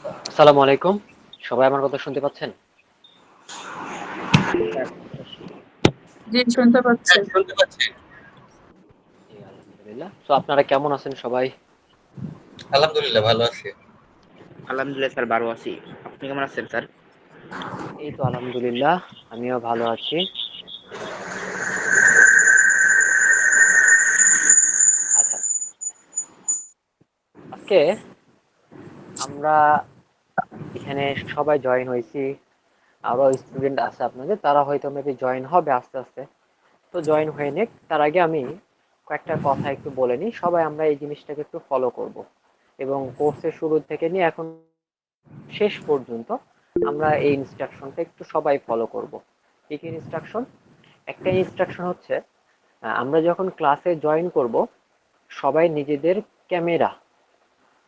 আসসালামু আলাইকুম। সবাই আমার কথা শুনতে পাচ্ছেন? জি, শুনতে পাচ্ছি। হ্যাঁ, শুনতে পাচ্ছি। জি, আলহামদুলিল্লাহ। তো আপনারা কেমন আছেন সবাই? আলহামদুলিল্লাহ ভালো আছি। আলহামদুলিল্লাহ স্যার, ভালো আছি। আপনি কেমন আছেন স্যার? এই তো আলহামদুলিল্লাহ, আমিও ভালো আছি। আচ্ছা, আজকে আমরা এখানে সবাই জয়েন হয়েছি। আরো স্টুডেন্ট আছে আপনাদের, তারা হয়তো মেবি জয়েন হবে আস্তে আস্তে। তো জয়েন হয়ে নিক, তার আগে আমি কয়েকটা কথা একটু বলে নিই। সবাই আমরা এই জিনিসটাকে একটু ফলো করব, এবং কোর্সের শুরু থেকে নিয়ে এখন শেষ পর্যন্ত আমরা এই ইনস্ট্রাকশনটা একটু সবাই ফলো করব। কি কি ইনস্ট্রাকশন? একটা ইনস্ট্রাকশন হচ্ছে, আমরা যখন ক্লাসে জয়েন করব, সবাই নিজেদের ক্যামেরা,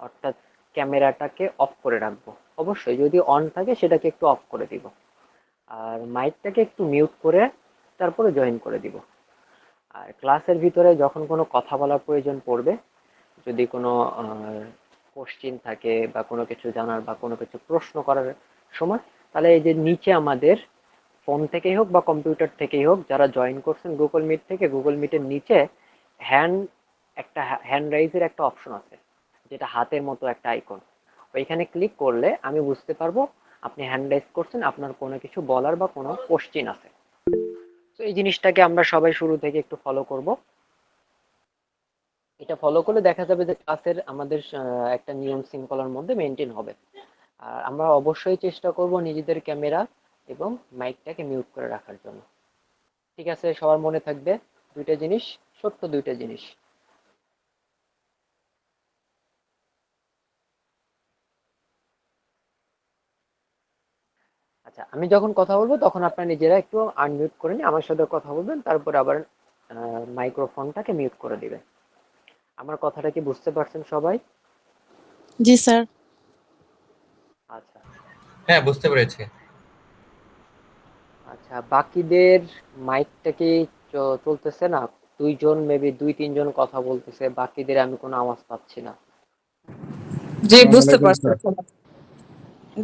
অর্থাৎ ক্যামেরাটাকে অফ করে রাখবো। অবশ্যই যদি অন থাকে সেটাকে একটু অফ করে দিব, আর মাইকটাকে একটু মিউট করে তারপরে জয়েন করে দিব। আর ক্লাসের ভিতরে যখন কোনো কথা বলার প্রয়োজন পড়বে, যদি কোনো কোশ্চিন থাকে বা কোনো কিছু জানার বা কোনো কিছু প্রশ্ন করার সময়, তাহলে এই যে নিচে আমাদের ফোন থেকেই হোক বা কম্পিউটার থেকেই হোক, যারা জয়েন করছেন গুগল মিট থেকে, গুগল মিটের নিচে হ্যান্ড একটা হ্যান্ড রাইজের একটা অপশন আছে, যেটা হাতের মতো একটা আইকন। ওইখানে ক্লিক করলে আমি বুঝতে পারবো আপনি হ্যান্ড রাইজ করছেন, আপনার কোনো কিছু বলার বা কোনো কোশ্চিন আছে। তো এই জিনিসটাকে আমরা সবাই শুরু থেকে একটু ফলো করব। এটা ফলো করলে দেখা যাবে যে ক্লাসের আমাদের একটা নিয়ম শৃঙ্খলার মধ্যে মেনটেন হবে। আর আমরা অবশ্যই চেষ্টা করব নিজেদের ক্যামেরা এবং মাইকটাকে মিউট করে রাখার জন্য। ঠিক আছে, সবার মনে থাকবে দুইটা জিনিস, ছোট্ট দুইটা জিনিস। আচ্ছা, আমি যখন কথা বলবো তখন আপনারা নিজেরা একটু আনমিউট করে নিয়ে আমার সাথে কথা বলবেন, তারপর আবার মাইক্রোফোনটাকে মিউট করে দিবেন। আমার কথাটা কি বুঝতে পারছেন সবাই? জি স্যার। আচ্ছা। হ্যাঁ, বুঝতে পেরেছি। আচ্ছা, বাকিদের মাইকটা কি চলতেছে না? দুইজন মেবি দুই তিনজন কথা বলতেছে, বাকিদের আমি কোনো আওয়াজ পাচ্ছি না। জি, আসসালামু বুঝতে আলাইকুম পারছি। স্যার।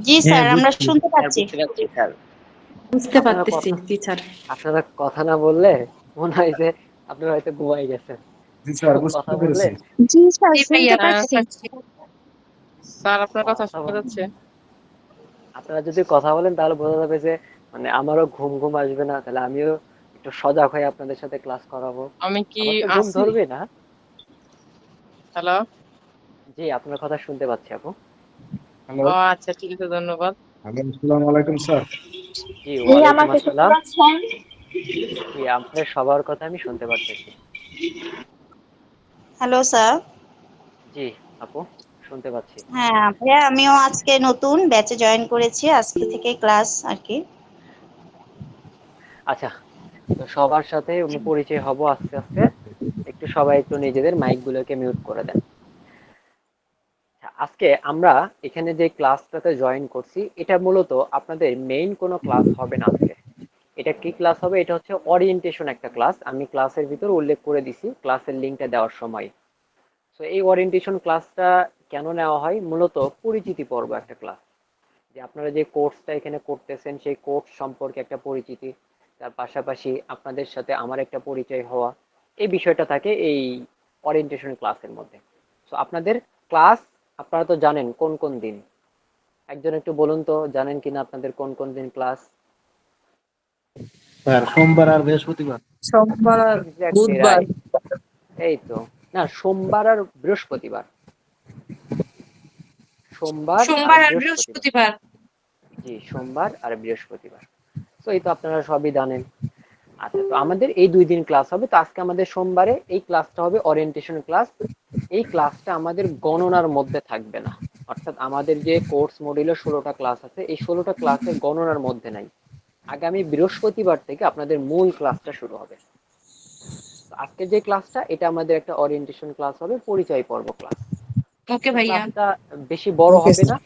জি হ্যাঁ স্যার, আমরা বুঝছি। শুনতে স্যার, পাচ্ছি। বুঝতে পারছি স্যার। বুঝতে আপনারা পারতেছি কথা টিচার। আপনারা কথা না বললে মনে হয় যে আপনারা হয়তো ঘুমাই গেছেন। জি স্যার একটু কথা বুঝতে বললে। পেরেছি। জি স্যার, জি শুনতে ভাইয়া, পাচ্ছি। পাচ্ছি। স্যার, আপনার কথা কথা শোনা বল- যাচ্ছে। আপনারা যদি কথা বলেন তাহলে বোঝা যাবে যে মানে আমারও ঘুম ঘুম আসবে না, তাহলে আমিও একটু সজাগ হয়ে আপনাদের সাথে ক্লাস করাবো। আমি কি আমার তো ঘুম আছি? ধরবে না। হ্যালো। জি, আপনার কথা শুনতে পাচ্ছি আপু। হ্যালো। ও আচ্ছা, ঠিক আছে, ধন্যবাদ। হ্যালো, আসসালামু আলাইকুম স্যার। জি, জি, ওয়ালাইকুম আমাকে শুনতে আসসালাম। পাচ্ছেন? জি, আপনাদের সবার কথা আমি শুনতে পারতেছি। Hello sir. জি আপু, শুনতে পাচ্ছি। হ্যাঁ ভাইয়া, আমিও আজকে নতুন ব্যাচে জয়েন করেছি, আজকে থেকে ক্লাস আর কি। আচ্ছা, তো সবার সাথে আমি পরিচয় হব আস্তে আস্তে। একটু সবাই একটু নিজেদের মাইক গুলোকে মিউট করে দেন। আচ্ছা, আজকে আমরা এখানে যে ক্লাসটাতে জয়েন করছি, এটা মূলত আপনাদের মেইন কোনো ক্লাস হবে না আজকে। এটা কি ক্লাস হবে? এটা হচ্ছে ওরিয়েন্টেশন একটা ক্লাস। আমি ক্লাসের ভিতর উল্লেখ করে দিছি ক্লাসের লিঙ্কটা দেওয়ার সময়। তো এই ওরিয়েন্টেশন ক্লাসটা কেন নেওয়া হয়? মূলত পরিচিতি পর্ব একটা ক্লাস, যে আপনারা যে কোর্সটা এখানে করতেছেন সেই কোর্স সম্পর্কে একটা পরিচিতি, তার পাশাপাশি আপনাদের সাথে আমার একটা পরিচয় হওয়া, এই বিষয়টা থাকে এই ওরিয়েন্টেশন ক্লাসের মধ্যে। তো আপনাদের ক্লাস, আপনারা তো জানেন কোন কোন দিন। একজন একটু বলুন তো, জানেন কিনা আপনাদের কোন কোন দিন ক্লাস? স্যার সোমবার আর বৃহস্পতিবার। সোমবার আর এক্স্যাক্টলি বুধবার। রাইট। এই তো। না, সোমবার আর বৃহস্পতিবার। সোমবার আর সোমবার আর বৃহস্পতিবার। বৃহস্পতিবার। জি, সোমবার আর বৃহস্পতিবার। তো এই তো আপনারা সবই জানেন। আচ্ছা, তো আমাদের এই 2 দিন ক্লাস হবে। তো আজকে আমাদের সোমবারে এই ক্লাসটা হবে ওরিয়েন্টেশন ক্লাস। এই ক্লাসটা আমাদের গণনার মধ্যে থাকবে না। অর্থাৎ আমাদের যে কোর্স মডিউলে 16টা ক্লাস আছে, এই 16টা ক্লাসের গণনার মধ্যে নাই। আগামী বৃহস্পতিবার থেকে আপনাদের মূল ক্লাসটা শুরু হবে। তো আজকে যে ক্লাসটা, এটা আমাদের একটা ওরিয়েন্টেশন ক্লাস হবে, পরিচয় পর্ব ক্লাস। ওকে তো ভাইয়া। ক্লাসটা বেশি বড় ওকে হবে স্যার। না।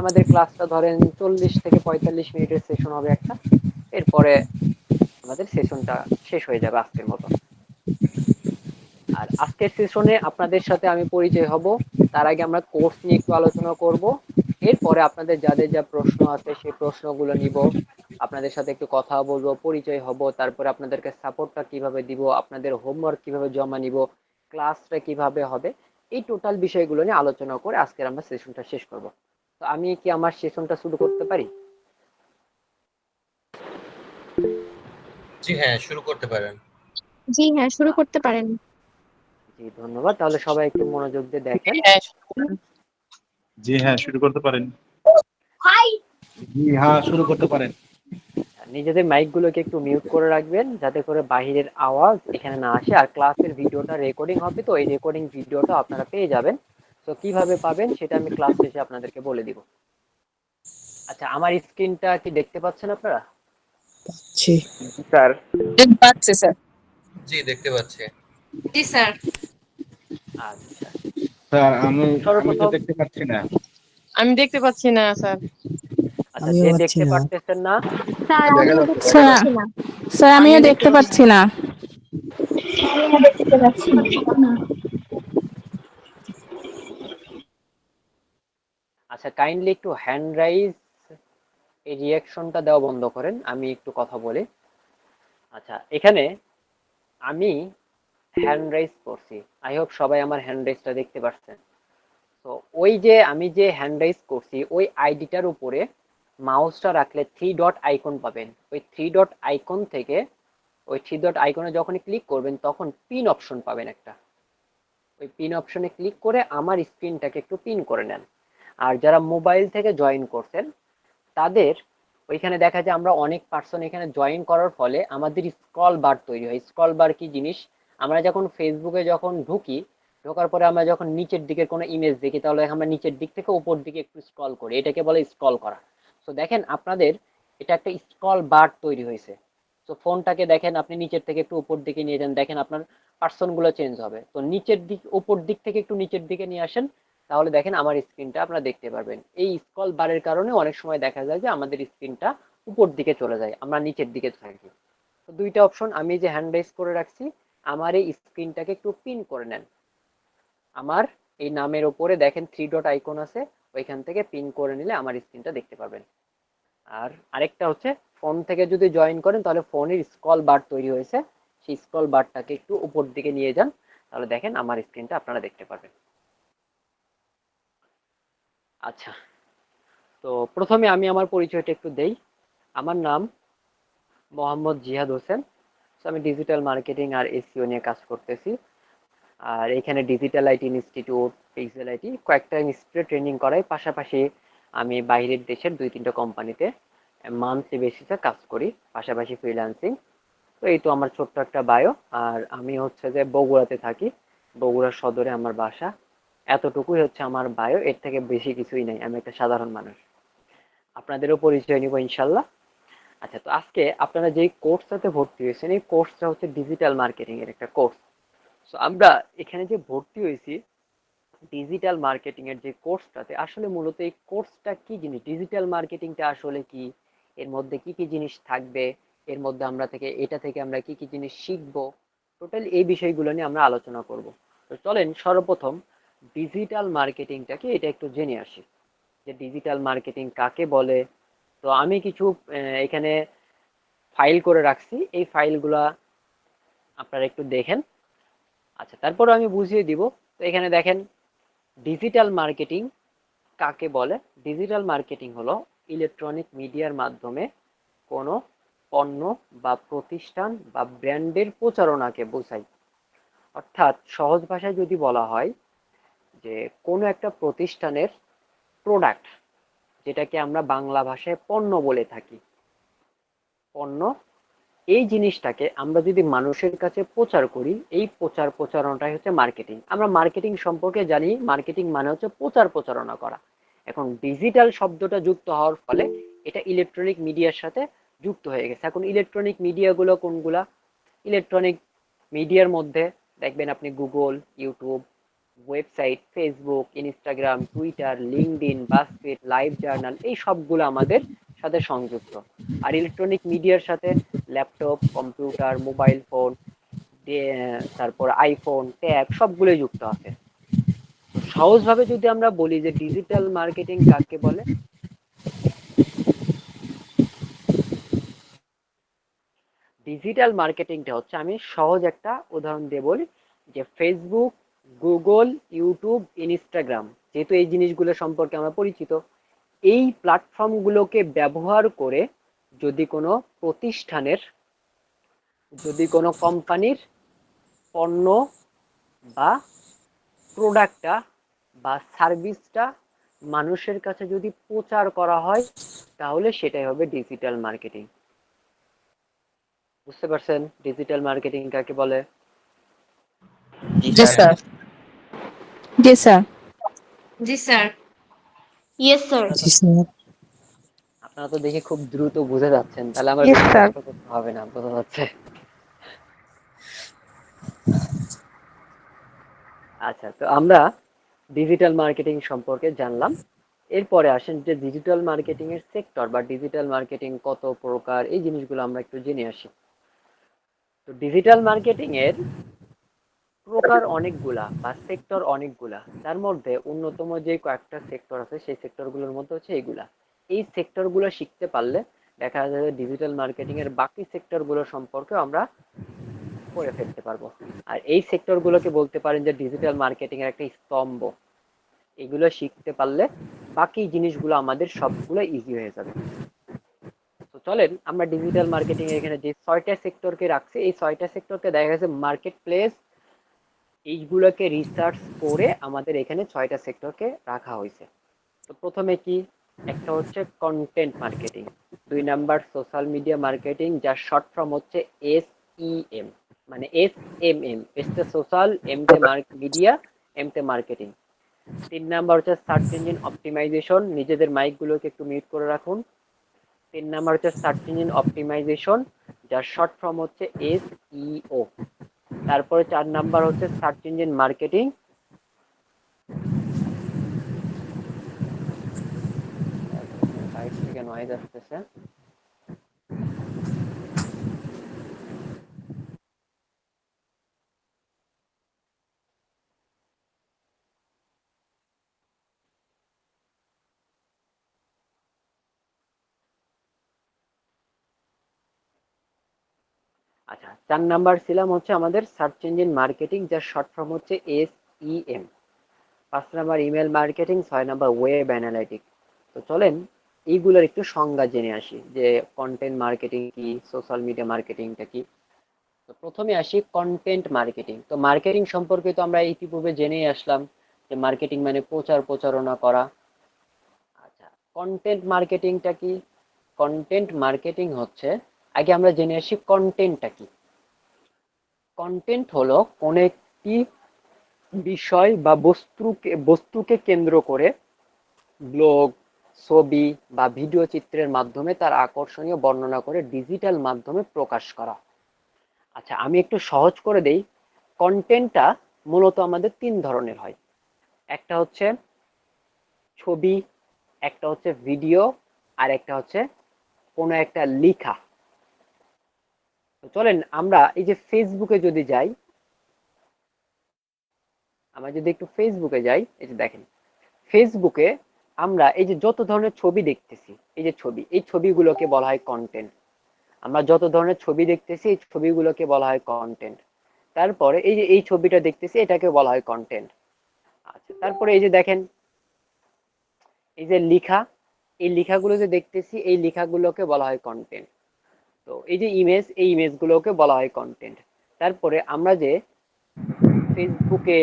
আমাদের ক্লাসটা ধরেন 40 থেকে 45 মিনিটের সেশন হবে একটা। এরপরে আমাদের সেশনটা শেষ হয়ে যাবে আজকের মতো। আর আজকের সেশনে আপনাদের সাথে আমি পরিচয় হব। তার আগে আমরা কোর্স নিয়ে একটু আলোচনা করব। এরপরে আপনাদের যাদের যা প্রশ্ন আছে সেই প্রশ্নগুলো নিব, আপনাদের সাথে একটু কথা বলবো, পরিচয় হব, তারপরে আপনাদেরকে সাপোর্টটা কিভাবে দিব, আপনাদের হোমওয়ার্ক কিভাবে জমা নিব, ক্লাসটা কিভাবে হবে, এই টোটাল বিষয়গুলো নিয়ে আলোচনা করে আজকের আমরা সেশনটা শেষ করব। তো আমি কি আমার সেশনটা শুরু করতে পারি? জি হ্যাঁ, শুরু করতে পারেন। জি হ্যাঁ, শুরু করতে পারেন। জি ধন্যবাদ। তাহলে সবাই একটু মনোযোগ দিয়ে দেখেন। হ্যাঁ, জি হ্যাঁ, শুরু করতে পারেন। জি হ্যাঁ, শুরু করতে পারেন। নিজেদের মাইক গুলোকে একটু মিউট করে রাখবেন যাতে করে বাহিরের আওয়াজ এখানে না আসে। আর ক্লাসের ভিডিওটা রেকর্ডিং হবে, তো এই রেকর্ডিং ভিডিওটা আপনারা পেয়ে যাবেন। তো কিভাবে পাবেন সেটা আমি ক্লাস শেষে আপনাদেরকে বলে দিব। আচ্ছা, আমার স্ক্রিনটা কি দেখতে পাচ্ছেন আপনারা? স্যার। দেখতে পাচ্ছি স্যার। জি, দেখতে পাচ্ছি। জি স্যার। আচ্ছা, স্যার, আমি তো সর্বপ্রথম দেখতে পাচ্ছি না। আমি দেখতে পাচ্ছি না স্যার। আচ্ছা, যে দেখতে পারতেছেন না, স্যার দেখা আমিও যাচ্ছে, দেখতে দেখা পাচ্ছি না। স্যার আমিও আমিও দেখতে পাচ্ছি না। আমিও দেখতে পাচ্ছি না। আচ্ছা কাইন্ডলি একটু হ্যান্ড রাইজ এই রিয়াকশনটা দেওয়া বন্ধ করেন, আমি একটু কথা বলি। আচ্ছা, এখানে আমি হ্যান্ড রাইজ করছি, আই হোপ সবাই আমার হ্যান্ড রাইজটা দেখতে পাচ্ছেন। তো ওই যে আমি যে হ্যান্ড রাইজ করছি ওই আইডিটার উপরে মাউসটা রাখলে থ্রি ডট আইকন পাবেন। ওই থ্রি ডট আইকন থেকে ওই থ্রি ডট আইকনে যখনই ক্লিক করবেন তখন পিন অপশন পাবেন একটা। ওই পিন অপশনে ক্লিক করে আমার স্ক্রিনটাকে একটু পিন করে নেন। আর যারা মোবাইল থেকে জয়েন করছেন তাদের ওইখানে দেখা যায় আমরা অনেক পার্সন এখানে জয়েন করার ফলে আমাদের স্ক্রল বার তৈরি হয়। স্ক্রল বার কি জিনিস? আমরা যখন ফেসবুকে যখন ঢুকি, ঢোকার পরে আমরা যখন নিচের দিকের কোনো ইমেজ দেখি তাহলে আমরা নিচের দিক থেকে উপর দিকে একটু স্ক্রল করি, এটাকে বলে স্ক্রল করা। তো দেখেন আপনাদের এটা একটা স্ক্রল বার তৈরি হয়েছে। তো ফোনটাকে দেখেন আপনি নিচের থেকে একটু উপর দিকে নিয়ে যান, দেখেন আপনার পার্সন গুলো চেঞ্জ হবে। তো নিচের দিক উপর দিক থেকে একটু নিচের দিকে নিয়ে আসেন, তাহলে দেখেন আমার স্ক্রিনটা আপনারা দেখতে পারবেন। এই স্ক্রল বারের কারণে অনেক সময় দেখা যায় যে আমাদের স্ক্রিনটা উপর দিকে চলে যায়, আমরা নিচের দিকে থাকি। তো দুইটা অপশন আমি যে হ্যান্ড রাইজ করে রাখছি, আমার এই স্ক্রিনটাকে একটু পিন করে নেন। আমার এই নামের উপরে দেখেন থ্রি ডট আইকন আছে, ওইখান থেকে পিন করে নিলে আমার স্ক্রিনটা দেখতে পারবেন। আর আরেকটা হচ্ছে ফোন থেকে যদি জয়েন করেন তাহলে ফোনের স্ক্রল বার তৈরি হয়েছে, সেই স্ক্রল বারটাকে একটু উপর দিকে নিয়ে যান, তাহলে দেখেন আমার স্ক্রিনটা আপনারা দেখতে পারবেন। আচ্ছা, তো প্রথমে আমি আমার পরিচয়টা একটু দেই। আমার নাম মোহাম্মদ জিহাদ হোসেন। তো আমি ডিজিটাল মার্কেটিং আর এসইও নিয়ে কাজ করতেছি। আর এখানে digital IT institute, pixel IT কয়েকটা ইনস্টিটিউটে ট্রেনিং করাই, পাশাপাশি আমি বাইরের দেশের দুই তিনটা কোম্পানিতে মান্থলি বেসিসে কাজ করি, পাশাপাশি ফ্রিল্যান্সিং। তো এই তো আমার ছোট্ট একটা বায়ো। আর আমি হচ্ছে যে বগুড়াতে থাকি, বগুড়া সদরে আমার বাসা। এতটুকুই হচ্ছে আমার বায়ো, এর থেকে বেশি কিছুই নাই, আমি একটা সাধারণ মানুষ। আপনাদেরও পরিচয় নিব ইনশাল্লাহ। আচ্ছা, তো আজকে আপনারা যেই কোর্সটাতে ভর্তি হয়েছেন এই কোর্সটা হচ্ছে ডিজিটাল মার্কেটিং এর একটা কোর্স। তো আমরা এখানে যে ভর্তি হয়েছি ডিজিটাল মার্কেটিং এর যে কোর্সটাতে, আসলে মূলত এই কোর্সটা কি জিনিস, ডিজিটাল মার্কেটিংটা আসলে কি, এর মধ্যে কি কি জিনিস থাকবে, এর মধ্যে আমরা থেকে এটা থেকে আমরা কি কি জিনিস শিখবো, টোটাল এই বিষয়গুলো নিয়ে আমরা আলোচনা করব। তো চলেন সর্বপ্রথম ডিজিটাল মার্কেটিংটাকে এটা একটু জেনে আসি, যে ডিজিটাল মার্কেটিং কাকে বলে। তো আমি কিছু এখানে ফাইল করে রাখছি, এই ফাইলগুলা আপনারা একটু দেখেন। আচ্ছা, তারপর আমি বুঝিয়ে দিব। তো এখানে দেখেন ডিজিটাল মার্কেটিং কাকে বলে। ডিজিটাল মার্কেটিং হলো ইলেকট্রনিক মিডিয়ার মাধ্যমে কোনো পণ্য বা প্রতিষ্ঠান বা ব্র্যান্ডের প্রচারণাকে বোঝায়। অর্থাৎ সহজ ভাষায় যদি বলা হয় যে কোনো একটা প্রতিষ্ঠানের প্রোডাক্ট, যেটাকে আমরা বাংলা ভাষায় পণ্য বলে থাকি, পণ্য, এই জিনিসটাকে আমরা যদি মানুষের কাছে প্রচার করি, এই প্রচারণাটাই হচ্ছে মার্কেটিং। আমরা মার্কেটিং সম্পর্কে জানি, মার্কেটিং মানে হচ্ছে প্রচারণা করা। এখন ডিজিটাল শব্দটা যুক্ত হওয়ার ফলে এটা ইলেকট্রনিক মিডিয়ার সাথে যুক্ত হয়ে গেছে। এখন ইলেকট্রনিক মিডিয়াগুলো কোনগুলা? ইলেকট্রনিক মিডিয়ার মধ্যে দেখবেন আপনি Google, YouTube, website, Facebook, Instagram, Twitter, LinkedIn, BuzzFeed, LiveJournal, এই সবগুলো আমাদের সাথে সংযুক্ত। আর ইলেকট্রনিক মিডিয়ার সাথে ল্যাপটপ, কম্পিউটার, মোবাইল ফোন, তারপর আইফোন, ট্যাব সবগুলোই যুক্ত আছে। তো সহজভাবে যদি আমরা বলি যে ডিজিটাল মার্কেটিং কাকে বলে, ডিজিটাল মার্কেটিংটা হচ্ছে, আমি সহজ একটা উদাহরণ দিয়ে বলি, যে ফেসবুক, গুগল, ইউটিউব, ইনস্টাগ্রাম, যেহেতু এই জিনিসগুলো সম্পর্কে আমরা পরিচিত, এই প্ল্যাটফর্মগুলোকে ব্যবহার করে যদি কোনো প্রতিষ্ঠানের, যদি কোনো কোম্পানির পণ্য বা প্রোডাক্টটা বা সার্ভিসটা মানুষের কাছে যদি প্রচার করা হয়, তাহলে সেটাই হবে ডিজিটাল মার্কেটিং। বুঝতে পারছেন ডিজিটাল মার্কেটিং কাকে বলে? জি জি স্যার। স্যার। জি স্যার। জি স্যার। Yes sir. জি স্যার। আপনারা তো দেখে খুব দ্রুত বুঝে যাচ্ছেন, তাহলে আমার Yes, বেশি sir. কষ্ট করতে হবে না, বোঝা যাচ্ছে। আচ্ছা, তো আমরা ডিজিটাল মার্কেটিং সম্পর্কে জানলাম। এরপরে আসেন যে ডিজিটাল মার্কেটিং এর সেক্টর বা ডিজিটাল মার্কেটিং কত প্রকার, এই জিনিসগুলো আমরা একটু জেনে আসি। তো ডিজিটাল মার্কেটিং এর প্রকার অনেকগুলা বা সেক্টর অনেকগুলা, তার মধ্যে অন্যতম যে কয়েকটা সেক্টর আছে সেই সেক্টরগুলোর মধ্যে হচ্ছে এইগুলা। এই সেক্টরগুলো শিখতে পারলে দেখা যায় ডিজিটাল মার্কেটিং এর বাকি সেক্টরগুলো সম্পর্কে আমরা পড়ে ফেলতে পারবো। আর এই সেক্টরগুলোকে বলতে পারেন যে ডিজিটাল মার্কেটিং এর একটা স্তম্ভ। এগুলো শিখতে পারলে বাকি জিনিসগুলো আমাদের সবগুলো ইজি হয়ে যাবে। তো চলেন আমরা ডিজিটাল মার্কেটিং এর এখানে যে 6টা সেক্টরকে রাখছে, এই 6টা সেক্টরকে দেখা গেছে মার্কেট প্লেস, এইগুলোকে রিসার্চ করে আমাদের এখানে 6টা সেক্টরকে রাখা হয়েছে। তো প্রথমে কি, একটা হচ্ছে content marketing, 2 number social media marketing, যার শর্ট ফর্ম হচ্ছে SEM, মানে SMM, এসতে সোশ্যাল, এমতে মিডিয়া, এমতে মার্কেটিং। 3 নাম্বার হচ্ছে সার্চ ইঞ্জিন অপটিমাইজেশন, নিজেদের মাইকগুলোকে একটু মিউট করে রাখুন। 3 নাম্বার হচ্ছে সার্চ ইঞ্জিন অপটিমাইজেশন, যার শর্ট ফর্ম হচ্ছে SEO। তারপরে 4 নাম্বার হচ্ছে সার্চ ইঞ্জিন মার্কেটিং, বাইরে থেকে নয়েজ আসতেছে। আচ্ছা, 4 নাম্বার ছিলাম হচ্ছে আমাদের সার্চ ইঞ্জিন মার্কেটিং, যার শর্ট ফর্ম হচ্ছে SEM। 5 number email marketing, 6 number web analytic. তো চলেন এইগুলোর একটু সংজ্ঞা জেনে আসি, যে কন্টেন্ট মার্কেটিং কি, সোশ্যাল মিডিয়া মার্কেটিংটা কি। তো প্রথমে আসি কন্টেন্ট মার্কেটিং। তো মার্কেটিং সম্পর্কে তো আমরা ইতিপূর্বে জেনেই আসলাম যে মার্কেটিং মানে প্রচার প্রচারণা করা। আচ্ছা, কন্টেন্ট মার্কেটিংটা কি? কন্টেন্ট মার্কেটিং হচ্ছে, আগে আমরা জেনে আসি কন্টেন্টটা কি। কন্টেন্ট হলো কোন একটি বিষয় বা বস্তুকে কেন্দ্র করে ব্লগ, ছবি বা ভিডিও চিত্রের মাধ্যমে তার আকর্ষণীয় বর্ণনা করে ডিজিটাল মাধ্যমে প্রকাশ করা। আচ্ছা, আমি একটু সহজ করে দেই। কন্টেন্টটা মূলত আমাদের 3 ধরনের হয়। একটা হচ্ছে ছবি, একটা হচ্ছে ভিডিও, আর একটা হচ্ছে কোনো একটা লেখা। তো চলেন আমরা এই যে ফেসবুকে যদি যাই, আমরা যদি একটু ফেসবুকে যাই, এই যে দেখেন ফেসবুকে আমরা এই যে যত ধরনের ছবি দেখতেছি, এই যে ছবি, এই ছবিগুলোকে বলা হয় কন্টেন্ট। আমরা যত ধরনের ছবি দেখতেছি এই ছবিগুলোকে বলা হয় কন্টেন্ট। তারপরে এই যে এই ছবিটা দেখতেছি এটাকে বলা হয় কন্টেন্ট। আচ্ছা, তারপরে এই যে দেখেন এই যে লেখা, এই লেখাগুলো যে দেখতেছি এই লেখাগুলোকে বলা হয় কন্টেন্ট। তো এই যে ইমেজ, এই ইমেজগুলোকে বলা হয় কন্টেন্ট। তারপরে আমরা যে ফেসবুকে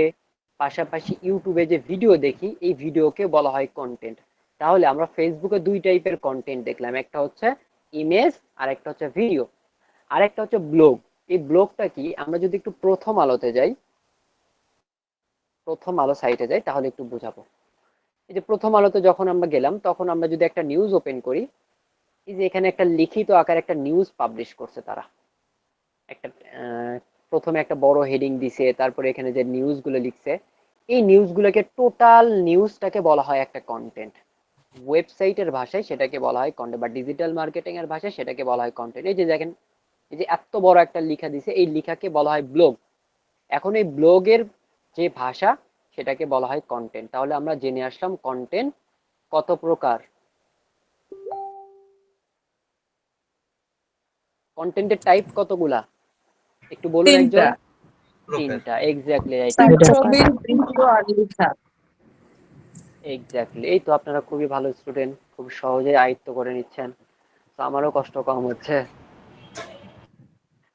পাশাপাশি ইউটিউবে যে ভিডিও দেখি এই ভিডিওকে বলা হয় কন্টেন্ট। তাহলে আমরা ফেসবুকে 2 টাইপের কন্টেন্ট দেখলাম, একটা হচ্ছে ইমেজ আর একটা হচ্ছে ভিডিও, আর একটা হচ্ছে ব্লগ। এই ব্লগটা কি, আমরা যদি একটু প্রথম আলোতে যাই, প্রথম আলো সাইটে যাই, তাহলে একটু বোঝাবো। এই যে প্রথম আলোতে যখন আমরা গেলাম, তখন আমরা যদি একটা নিউজ ওপেন করি, এই যে এখানে একটা লিখিত আকারে একটা নিউজ পাবলিশ করছে তারা। একটা প্রথমে একটা বড় হেডিং দিছে, তারপরে এখানে যে নিউজগুলো লিখছে, এই নিউজগুলোকে, টোটাল নিউজটাকে বলা হয় একটা কন্টেন্ট। ওয়েবসাইটের ভাষায় সেটাকে বলা হয় কন্টেন্ট, বা ডিজিটাল মার্কেটিং এর ভাষায় সেটাকে বলা হয় কন্টেন্ট। এই যে দেখেন এই যে এত বড় একটা লেখা দিছে, এই লেখাকে বলা হয় ব্লগ। এখন এই ব্লগের যে ভাষা, সেটাকে বলা হয় কন্টেন্ট। তাহলে আমরা জেনে আসলাম কন্টেন্ট কত প্রকার। কন্টেন্টের টাইপ কতগুলা একটু বলুন একজন। প্রকার। তিনটা, এক্স্যাক্টলি রাইট। ছবির ভিডিও আর লেখা। এক্স্যাক্টলি, এই তো আপনারা খুবই ভালো স্টুডেন্ট, খুব সহজে আয়ত্ত করে নিচ্ছেন, তো আমারও কষ্ট কম হচ্ছে।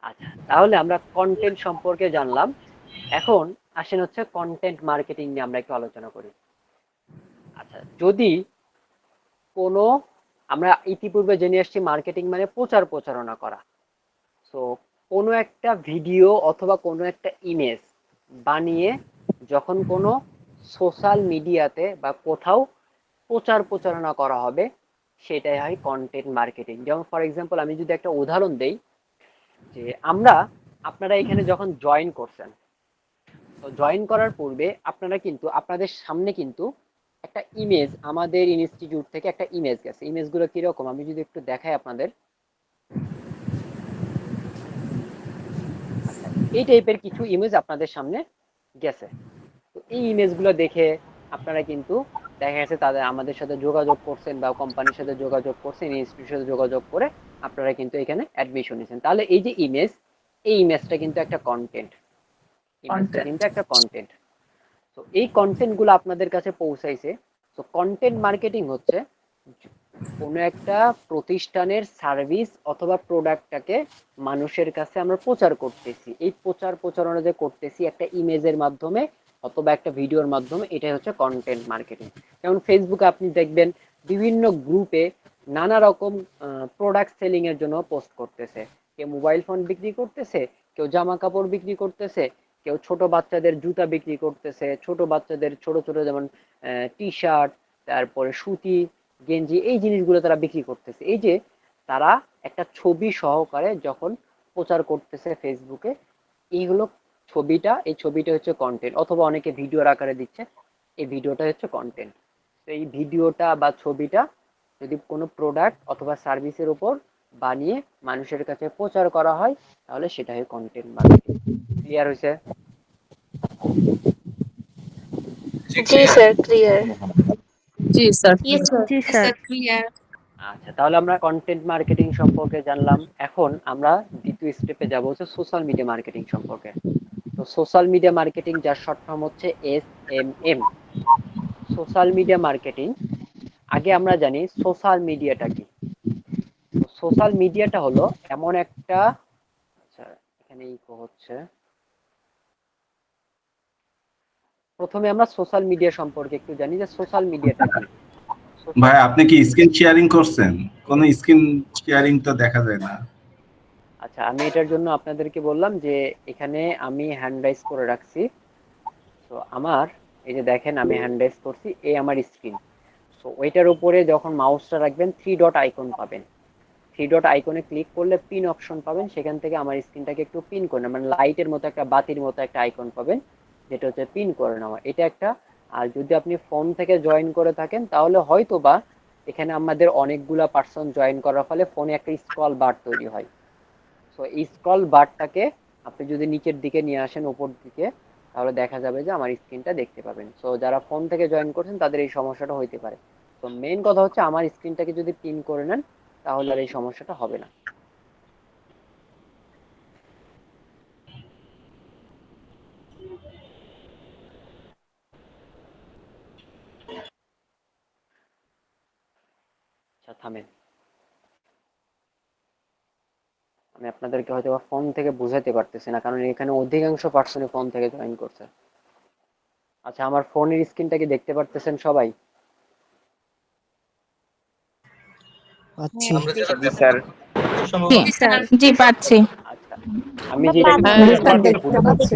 আচ্ছা, তাহলে আমরা কন্টেন্ট সম্পর্কে জানলাম। এখন আসেন হচ্ছে কন্টেন্ট মার্কেটিং নিয়ে আমরা একটু আলোচনা করি। আচ্ছা, যদি কোনো, আমরা ইতিপূর্বে জেনে আসছি মার্কেটিং মানে প্রচার প্রচারণা করা। সো কোনো একটা ভিডিও অথবা কোনো একটা ইমেজ বানিয়ে যখন কোনো সোশ্যাল মিডিয়াতে বা কোথাও প্রচার প্রচারণা করা হবে, সেটাই হয় কন্টেন্ট মার্কেটিং। যেমন ফর এক্সাম্পল আমি যদি একটা উদাহরণ দেই, যে আপনারা এখানে যখন জয়েন করছেন, তো জয়েন করার পূর্বে আপনারা কিন্তু আপনাদের সামনে কিন্তু একটা ইমেজ, আমাদের ইনস্টিটিউট থেকে একটা ইমেজ গেছে। ইমেজগুলো কিরকম আমি যদি একটু দেখাই আপনাদের। আচ্ছা, এই টাইপের কিছু ইমেজ আপনাদের সামনে গেছে। তো এই ইমেজগুলো দেখে আপনারা কিন্তু দেখা গেছে তাদের আমাদের সাথে যোগাযোগ করছেন বা কোম্পানির সাথে যোগাযোগ করছেন, ইনস্টিটিউটের সাথে যোগাযোগ করে আপনারা কিন্তু এখানে অ্যাডমিশন নিয়েছেন। তাহলে এই যে ইমেজ, এই ইমেজটা কিন্তু একটা কন্টেন্ট, ইমেজটা কিন্তু একটা কন্টেন্ট। তো এই কন্টেন্ট গুলো আপনাদের কাছে পৌঁছাইছে। তো কন্টেন্ট মার্কেটিং হচ্ছে কোনো একটা প্রতিষ্ঠানের সার্ভিস অথবা প্রোডাক্টটাকে মানুষের কাছে আমরা প্রচার করতেছি। এই প্রচার প্রচারণা যে করতেছি একটা ইমেজের মাধ্যমে অথবা একটা ভিডিওর মাধ্যমে, এটাই হচ্ছে কন্টেন্ট মার্কেটিং। যেমন ফেসবুকে আপনি দেখবেন বিভিন্ন গ্রুপে নানা রকম প্রোডাক্ট সেলিং এর জন্য পোস্ট করতেছে। কেউ মোবাইল ফোন বিক্রি করতেছে, কেউ জামা কাপড় বিক্রি করতেছে, কেউ ছোট বাচ্চাদের জুতা বিক্রি করতেছে, ছোট বাচ্চাদের ছোট ছোট যেমন টি শার্ট, তারপরে সুতি, গেঞ্জি, এই জিনিসগুলো তারা বিক্রি করতেছে। এই যে তারা একটা ছবি সহকারে যখন প্রচার করতেছে ফেসবুকে, এইগুলো এই ছবিটা হচ্ছে কন্টেন্ট। অথবা অনেকে ভিডিওর আকারে দিচ্ছে, এই ভিডিওটা হচ্ছে কন্টেন্ট। তো এই ভিডিওটা বা ছবিটা যদি কোনো প্রোডাক্ট অথবা সার্ভিসের উপর বানিয়ে মানুষের কাছে প্রচার করা হয়, তাহলে সেটা হয় কন্টেন্ট মার্কেটিং। ক্লিয়ার হয়েছে? জি জি ক্লিয়ার। Sir, clear. জি স্যার। Yes sir. জি Yes, স্যার। sir, clear. আচ্ছা, তাহলে আমরা কন্টেন্ট মার্কেটিং সম্পর্কে জানলাম। এখন আমরা দ্বিতীয় স্টেপে যাব, হচ্ছে সোশ্যাল মিডিয়া মার্কেটিং সম্পর্কে। তো সোশ্যাল মিডিয়া মার্কেটিং, যার শর্ট ফর্ম হচ্ছে SMM, সোশ্যাল মিডিয়া মার্কেটিং। আগে আমরা জানি সোশ্যাল মিডিয়াটা কি। তো সোশ্যাল মিডিয়াটা হলো এমন একটা, আচ্ছা এখানে ইকো হচ্ছে। প্রথমে আমরা সোশ্যাল মিডিয়া সম্পর্কে একটু জানি যে সোশ্যাল মিডিয়াটা কি। ভাই আপনি কি স্ক্রিন শেয়ারিং করছেন? কোন স্ক্রিন শেয়ারিং তো দেখা যায় না। আচ্ছা, আমি এটার জন্য আপনাদেরকে বললাম যে এখানে আমি হ্যান্ড রাইজ করে রাখছি। তো আমার এই যে দেখেন আমি হ্যান্ড রাইজ করছি, এই আমার স্ক্রিন। সো ওইটার উপরে যখন মাউসটা রাখবেন, থ্রি ডট আইকন পাবেন। থ্রি ডট আইকনে ক্লিক করলে পিন অপশন পাবেন, সেখান থেকে আমার স্ক্রিনটাকে একটু পিন করে নেবেন। মানে লাইটের মতো একটা, বাতির মতো একটা আইকন পাবেন, যেটা হচ্ছে পিন করে নেওয়া, এটা একটা। আর যদি আপনি ফোন থেকে জয়েন করে থাকেন, তাহলে হয়তো বা এখানে আমাদের অনেকগুলা পার্সন জয়েন করার ফলে ফোনে একটা স্ক্রল বার তৈরি হয়। সো এই স্ক্রল বারটাকে আপনি যদি নিচের দিকে নিয়ে আসেন, উপর দিকে, তাহলে দেখা যাবে যে আমার স্ক্রিনটা দেখতে পাবেন। সো যারা ফোন থেকে জয়েন করছেন তাদের এই সমস্যাটা হইতে পারে। তো মেইন কথা হচ্ছে আমার স্ক্রিনটাকে যদি পিন করে নেন, তাহলে আর এই সমস্যাটা হবে না। আচ্ছা থামেন, আমি আপনাদেরকে হয়তো ফোন থেকে বুঝাতে পারতেছি না, কারণ এখানে অধিকাংশ পার্সনই ফোন থেকে জয়েন করছে। আচ্ছা, আমার ফোনের স্ক্রিনটা কি দেখতে পারতেছেন সবাই? আমরা যেটা জি স্যার। জি Yes, sir. জি পাচ্ছি। আচ্ছা, আমি যেটা জি স্যার দেখতে পাচ্ছি।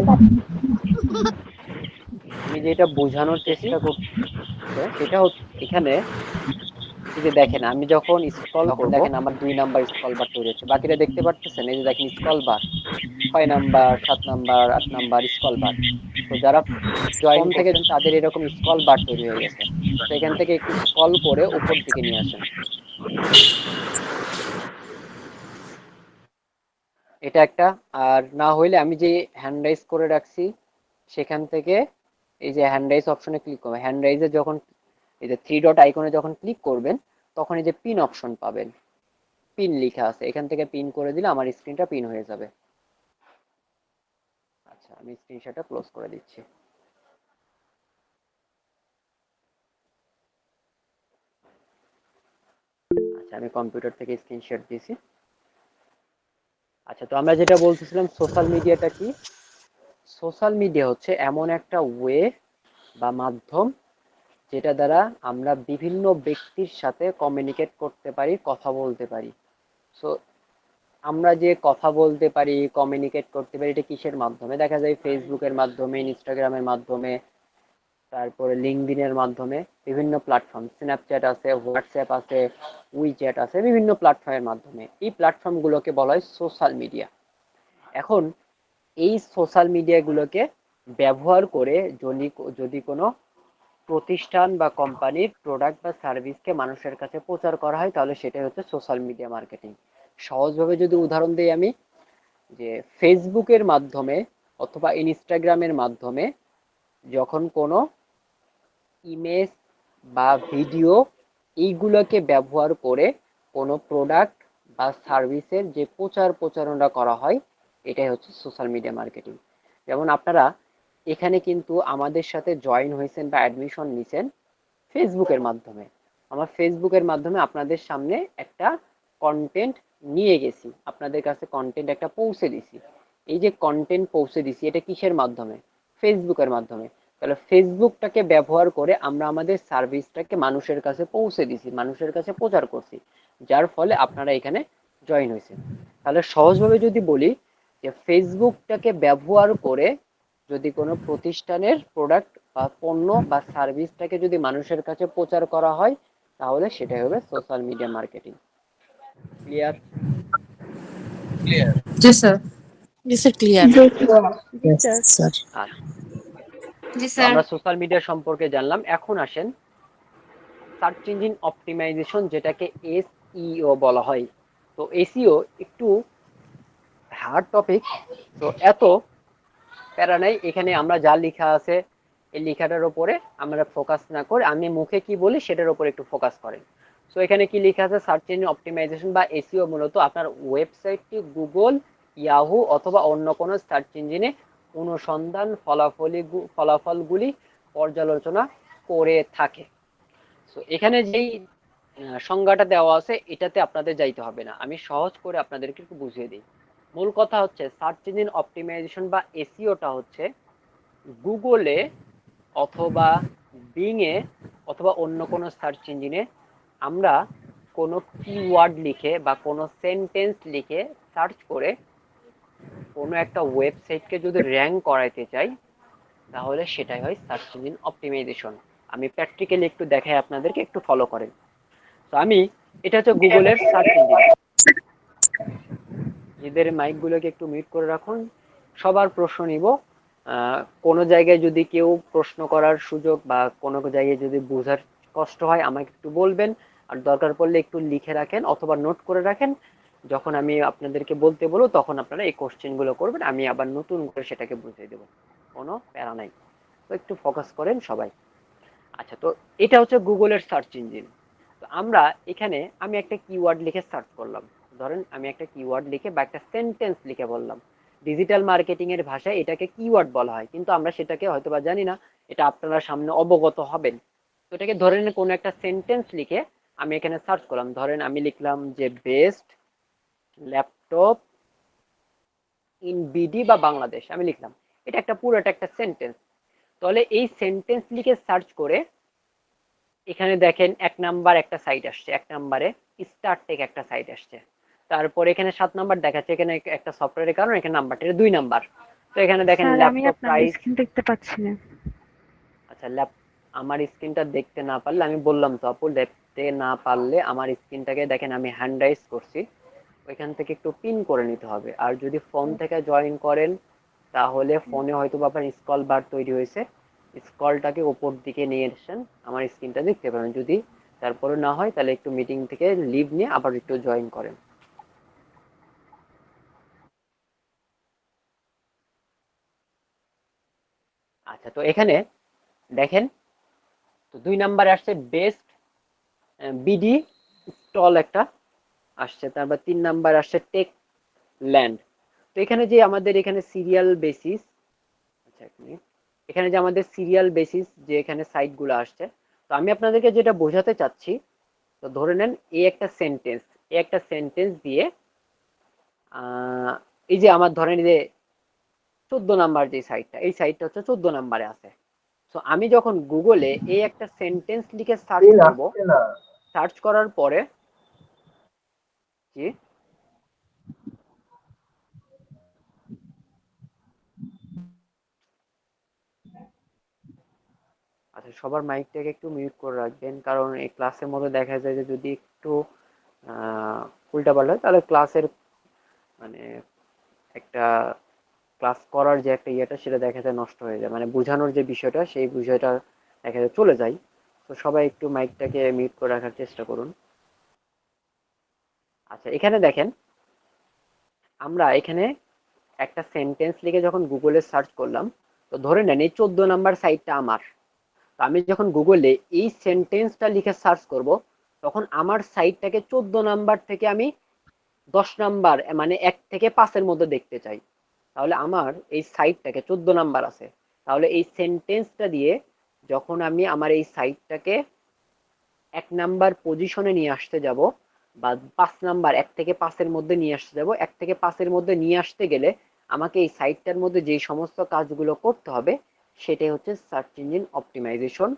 আমি যেটা বোঝানোর চেষ্টা করছি সেটা হচ্ছে এখানে, এই যে দেখেন আমি যখন স্ক্রল করব, দেখেন আমার 2 নাম্বার স্ক্রল বার তৈরি হচ্ছে। বাকিটা দেখতে পারতেছেন? এই যে দেখেন scroll bar 6 number, 7 number, 8 number scroll bar. তো যারা জয়েন থেকে তাদের এরকম স্ক্রল বার তৈরি হয়ে গেছে। তো এখান থেকে একটু স্ক্রল করে উপর দিকে নিয়ে আসেন। এটা একটা। আর না হইলে আমি যে হ্যান্ড রাইজ করে রাখছি, সেখান থেকে এই যে হ্যান্ড রাইজ অপশনে ক্লিক করবেন, হ্যান্ড রাইজে যখন এই যে থ্রি ডট আইকনে যখন ক্লিক করবেন তখন এই যে পিন অপশন পাবেন, পিন লেখা আছে, এখান থেকে পিন করে দিলে আমার স্ক্রিনটা পিন হয়ে যাবে। আচ্ছা, আমি স্ক্রিনশটটা ক্লোজ করে দিচ্ছি। আচ্ছা, আমি কম্পিউটার থেকে স্ক্রিনশট দিয়েছি। আচ্ছা, তো আমরা যেটা বলতেছিলাম সোশ্যাল মিডিয়াটা কি? সোশ্যাল মিডিয়া হচ্ছে এমন একটা ওয়ে বা মাধ্যম যেটা দ্বারা আমরা বিভিন্ন ব্যক্তির সাথে কমিউনিকেট করতে পারি, কথা বলতে পারি। সো আমরা যে কথা বলতে পারি, কমিউনিকেট করতে পারি, এটা কিসের মাধ্যমে? দেখা যায় ফেসবুকের মাধ্যমে, ইনস্টাগ্রামের মাধ্যমে, তারপরে লিঙ্কডইনের মাধ্যমে, বিভিন্ন প্ল্যাটফর্ম, স্ন্যাপচ্যাট আছে, হোয়াটসঅ্যাপ আছে, উইচ্যাট আছে, বিভিন্ন প্ল্যাটফর্মের মাধ্যমে। এই প্ল্যাটফর্মগুলোকে বলা হয় সোশ্যাল মিডিয়া। এখন এই সোশ্যাল মিডিয়াগুলোকে ব্যবহার করে যদি যদি কোনো প্রতিষ্ঠান বা কোম্পানির প্রোডাক্ট বা সার্ভিসকে মানুষের কাছে প্রচার করা হয় তাহলে সেটাই হচ্ছে সোশ্যাল মিডিয়া মার্কেটিং। সহজভাবে যদি উদাহরণ দিই আমি, যে ফেসবুকের মাধ্যমে অথবা ইনস্টাগ্রামের মাধ্যমে যখন কোনো ইমেজ বা ভিডিও এইগুলোকে ব্যবহার করে কোনো প্রোডাক্ট বা সার্ভিসের যে প্রচারণা করা হয়, এটাই হচ্ছে সোশ্যাল মিডিয়া মার্কেটিং। যেমন আপনারা এখানে কিন্তু আমাদের সাথে জয়েন হয়েছেন বা অ্যাডমিশন নিছেন ফেসবুকের মাধ্যমে। আমার ফেসবুকের মাধ্যমে আপনাদের সামনে একটা কন্টেন্ট নিয়ে গেছি, আপনাদের কাছে কন্টেন্ট একটা পৌঁছে দিছি। এই যে কন্টেন্ট পৌঁছে দিছি এটা কিসের মাধ্যমে? ফেসবুকের মাধ্যমে। তাহলে ফেসবুকটাকে ব্যবহার করে আমরা আমাদের সার্ভিসটাকে মানুষের কাছে পৌঁছে দিছি, মানুষের কাছে প্রচার করছি, যার ফলে আপনারা এখানে জয়েন হয়েছেন। তাহলে সহজভাবে যদি বলি যে ফেসবুকটাকে ব্যবহার করে যদি কোনো প্রতিষ্ঠানের প্রোডাক্ট বা পণ্য বা সার্ভিসটাকে যদি মানুষের কাছে প্রচার করা হয় তাহলে সেটাই হবে social media marketing. Clear? Clear. জি স্যার। জি স্যার, ক্লিয়ার। জি স্যার। স্যার। আচ্ছা, জি তো স্যার। আমরা সোশ্যাল মিডিয়া সম্পর্কে জানলাম। এখন আসেন সার্চ ইঞ্জিন অপটিমাইজেশন, যেটাকে এসইও বলা হয়। তো এসইও একটু হার্ড টপিক, তো এত প্যারা নাই, এখানে আমরা যা লেখা আছে এই লেখাটার উপরে আমরা ফোকাস না করে আমি মুখে কি বলি সেটার উপর একটু ফোকাস করেন। সো এখানে কি লেখা আছে? সার্চ ইঞ্জিন অপটিমাইজেশন বা এসইও মূলত আপনার ওয়েবসাইটটি গুগল, ইয়াহু অথবা অন্য কোনো সার্চ ইঞ্জিনে অনুসন্ধান ফলাফলগুলি পর্যালোচনা করে থাকে। সো এখানে যেই সংজ্ঞাটা দেওয়া আছে এটাতে আপনাদের যাইতে হবে না, আমি সহজ করে আপনাদেরকে একটু বুঝিয়ে দিই। মূল কথা হচ্ছে সার্চ ইঞ্জিন অপটিমাইজেশন বা এসইওটা হচ্ছে গুগলে অথবা বিং এ অথবা অন্য কোনো সার্চ ইঞ্জিনে আমরা কোনো কিওয়ার্ড লিখে বা কোনো সেন্টেন্স লিখে সার্চ করে কোনো একটা ওয়েবসাইটকে যদি র্যাঙ্ক করাইতে চাই তাহলে সেটাই হয় সার্চ ইঞ্জিন অপটিমাইজেশন। আমি প্র্যাকটিক্যালি একটু দেখাই আপনাদেরকে, একটু ফলো করেন। তো আমি এটা হচ্ছে গুগলের সার্চ ইঞ্জিন। নিজেদের মাইকগুলোকে একটু মিউট করে রাখুন। সবার প্রশ্ন নিব। কোনো জায়গায় যদি কেউ প্রশ্ন করার সুযোগ বা কোনো জায়গায় যদি বোঝার কষ্ট হয় আমাকে একটু বলবেন, আর দরকার পড়লে একটু লিখে রাখেন অথবা নোট করে রাখেন। যখন আমি আপনাদেরকে বলতে বলবো তখন আপনারা এই কোশ্চেনগুলো করবেন, আমি আবার নতুন করে সেটাকে বুঝিয়ে দেবো, কোনো প্যারা নাই। তো একটু ফোকাস করেন সবাই। আচ্ছা, তো এটা হচ্ছে গুগলের সার্চ ইঞ্জিন। তো আমরা এখানে আমি একটা কিওয়ার্ড লিখে সার্চ করলাম, ধরেন আমি একটা কিওয়ার্ড লিখে বা একটা সেন্টেন্স লিখে বললাম। ডিজিটাল মার্কেটিং এর ভাষায় এটাকে কিওয়ার্ড বলা হয়, কিন্তু আমরা সেটাকে হয়তোবা জানি না, এটা আপনারা সামনে অবগত হবেন। তো এটাকে ধরেন কোনো একটা সেন্টেন্স লিখে আমি এখানে সার্চ করলাম, ধরেন আমি লিখলাম যে বেস্ট ল্যাপটপ ইন বিডি বা বাংলাদেশ, আমি লিখলাম। এটা একটা পুরোটা একটা সেন্টেন্স। তাহলে এই সেন্টেন্স লিখে সার্চ করে এখানে দেখেন এক নাম্বার একটা সাইট আসছে, এক নাম্বারে স্টারটেক একটা সাইট আসছে। তারপরে এখানে 7 নাম্বার দেখাচ্ছে, এখানে একটা সফটওয়্যারের কারণে এখানে নাম্বারটা 2 নাম্বার। তো এখানে দেখেন স্যার আমি ল্যাপটপ আপনার প্রাইস। স্ক্রিন দেখতে পাচ্ছি না। আচ্ছা, আমার স্ক্রিনটা দেখতে না পারলে আমি বললাম তো আপু, দেখতে না পারলে আমার স্ক্রিনটাকে দেখেন আমি হ্যান্ড রাইজ করছি, ওইখান থেকে একটু পিন করে নিতে হবে। আর যদি ফোন থেকে জয়েন করেন তাহলে ফোনে হয়তো বা আপনার স্ক্রল বার তৈরি হয়েছে, স্ক্রলটাকে উপর দিকে নিয়ে এসেন, আমার স্ক্রিনটা দেখতে পাবেন। যদি তারপরে না হয় তাহলে একটু মিটিং থেকে লিভ নিয়ে আবার একটু জয়েন করেন। আচ্ছা, তো এখানে দেখেন, তো 2 নম্বরে আসছে বেস্ট বিডি স্টল একটা আসছে, তারপর 3 নাম্বার আসছে টেক ল্যান্ড। তো এখানে যে আমাদের এখানে সিরিয়াল বেসিস, আচ্ছা এক মিনিট, এখানে যে আমাদের সিরিয়াল বেসিস যে এখানে সাইটগুলো আসছে, তো আমি আপনাদেরকে যেটা বোঝাতে চাচ্ছি, তো ধরে নেন এই একটা সেন্টেন্স দিয়ে এই যে আমার ধরেন এই যে 14 নাম্বার যে সাইটটা, এই সাইটটা হচ্ছে 14 নাম্বারে আছে। তো আমি যখন গুগলে এই একটা সেন্টেন্স লিখে সার্চ করব, সার্চ করার পরে কি আচ্ছা, সবার মাইকটাকে একটু মিউট করে রাখবেন, কারণ এই ক্লাসের মধ্যে দেখা যায় যে যদি একটু উল্টাপাল্টা হয় তাহলে ক্লাসের মানে একটা ক্লাস করার যে একটা ইয়েটা সেটা দেখা যায় নষ্ট হয়ে যায়, মানে বোঝানোর যে বিষয়টা সেই বিষয়টা দেখা যায় চলে যায়। তো সবাই একটু মাইকটাকে মিউট করে রাখার চেষ্টা করুন। আচ্ছা, এখানে দেখেন, আমরা এখানে একটা সেন্টেন্স লিখে যখন গুগলে সার্চ করলাম, তো ধরে নেন এই 14 নাম্বার সাইটটা আমার। তো আমি যখন গুগলে এই সেন্টেন্সটা লিখে সার্চ করব, তখন আমার সাইটটাকে 14 নাম্বার থেকে আমি 10 নাম্বার মানে 1 থেকে 5-এর মধ্যে দেখতে চাই। তাহলে আমার এই সাইটটাকে 14 নাম্বার আছে, তাহলে এই সেন্টেন্সটা দিয়ে যখন আমি আমার এই সাইটটাকে 1 নাম্বার পজিশনে নিয়ে আসতে যাব, বা 5 নাম্বার 1 থেকে 5-এর মধ্যে নিয়ে আসতে যাব, 1 থেকে 5-এর মধ্যে নিয়ে আসতে গেলে আমাকে এই সাইটটার মধ্যে যেই সমস্ত কাজগুলো করতে হবে সেটাই হচ্ছে সার্চ ইঞ্জিন অপটিমাইজেশন,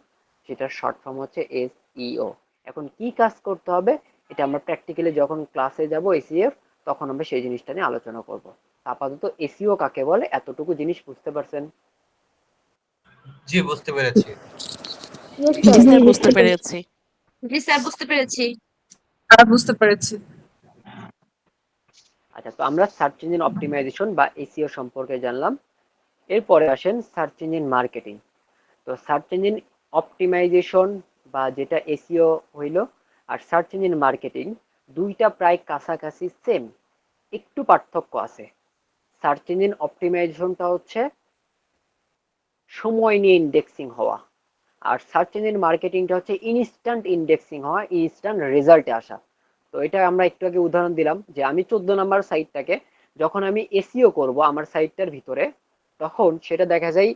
যেটার শর্ট ফর্ম হচ্ছে এসইও। এখন কি কাজ করতে হবে এটা আমরা প্র্যাকটিক্যালি যখন ক্লাসে যাব এসইএফ, তখন আমরা সেই জিনিসটা নিয়ে আলোচনা করব। আপাতত এসইও কাকে বলে এতটুকু জিনিস বুঝতে পারছেন? জি, বুঝতে পেরেছি। জি স্যার, বুঝতে পেরেছি। জি স্যার, বুঝতে পেরেছি। বুঝতে পেরেছি। আচ্ছা, তো আমরা সার্চ ইঞ্জিন অপটিমাইজেশন বা এসইও সম্পর্কে জানলাম। এরপরে আসেন সার্চ ইঞ্জিন মার্কেটিং। তো সার্চ ইঞ্জিন অপটিমাইজেশন বা যেটা এসইও হইল, আর সার্চ ইঞ্জিন মার্কেটিং দুইটা প্রায় কাছাকাছি সেম, একটু পার্থক্য আছে। সার্চ ইঞ্জিন অপটিমাইজেশনটা হচ্ছে সময় নিয়ে ইন্ডেক্সিং হওয়া, আর সার্চ ইঞ্জিন মার্কেটিংটা হচ্ছে ইনস্ট্যান্ট ইন্ডেক্সিং হওয়া, ইনস্ট্যান্ট রেজাল্টে আসা। তো এটা আমরা একটু আগে উদাহরণ দিলাম যে আমি 14 নাম্বার সাইটটাকে যখন আমি এসইও করব আমার সাইটটার ভিতরে, তখন সেটা দেখা যায়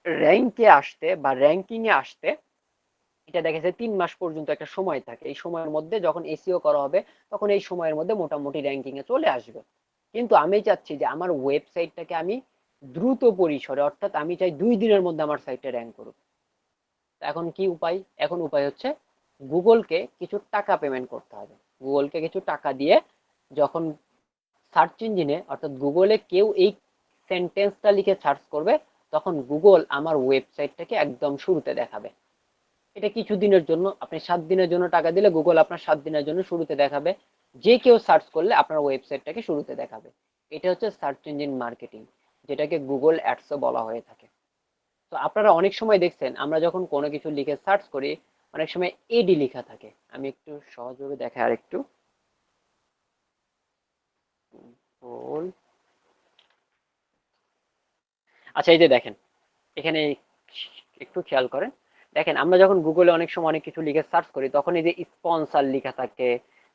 র্যাঙ্কে আসতে বা র্যাঙ্কিং এ আসতে এটা দেখা যায় 3 মাস পর্যন্ত একটা সময় থাকে। এই সময়ের মধ্যে যখন এসইও করা হবে তখন এই সময়ের মধ্যে মোটামুটি র্যাঙ্কিং এ চলে আসবে। কিন্তু আমি চাচ্ছি যে আমার ওয়েবসাইটটাকে আমি দ্রুত পরিসরে, অর্থাৎ আমি চাই 2 দিনের মধ্যে আমার সাইটটা র্যাঙ্ক করুক। এখন কি উপায়? এখন উপায় হচ্ছে গুগলকে কিছু টাকা পেমেন্ট করতে হবে। গুগলকে কিছু টাকা দিয়ে যখন সার্চ ইঞ্জিনে অর্থাৎ গুগলে কেউ এই সেন্টেন্সটা লিখে সার্চ করবে, তখন গুগল আমার ওয়েবসাইটটাকে একদম শুরুতে দেখাবে। এটা কিছু দিনের জন্য, আপনি 7 দিনের জন্য টাকা দিলে গুগল আপনার 7 দিনের জন্য শুরুতে দেখাবে। যে কেউ সার্চ করলে আপনার ওয়েবসাইটটাকে শুরুতে দেখাবে। এটা হচ্ছে সার্চ ইঞ্জিন মার্কেটিং, যেটাকে গুগল অ্যাডসও বলা হয়ে থাকে। তো আপনারা অনেক সময় দেখছেন আমরা যখন কোনো কিছু লিখে সার্চ করি অনেক সময় এডি লেখা থাকে। আমি একটু সহজভাবে দেখাই আর একটু বল। আচ্ছা, এই যে দেখেন এখানে একটু খেয়াল করেন, দেখেন আমরা যখন গুগলে অনেক সময় অনেক কিছু লিখে সার্চ করি তখন এই যে স্পন্সর লেখা থাকে,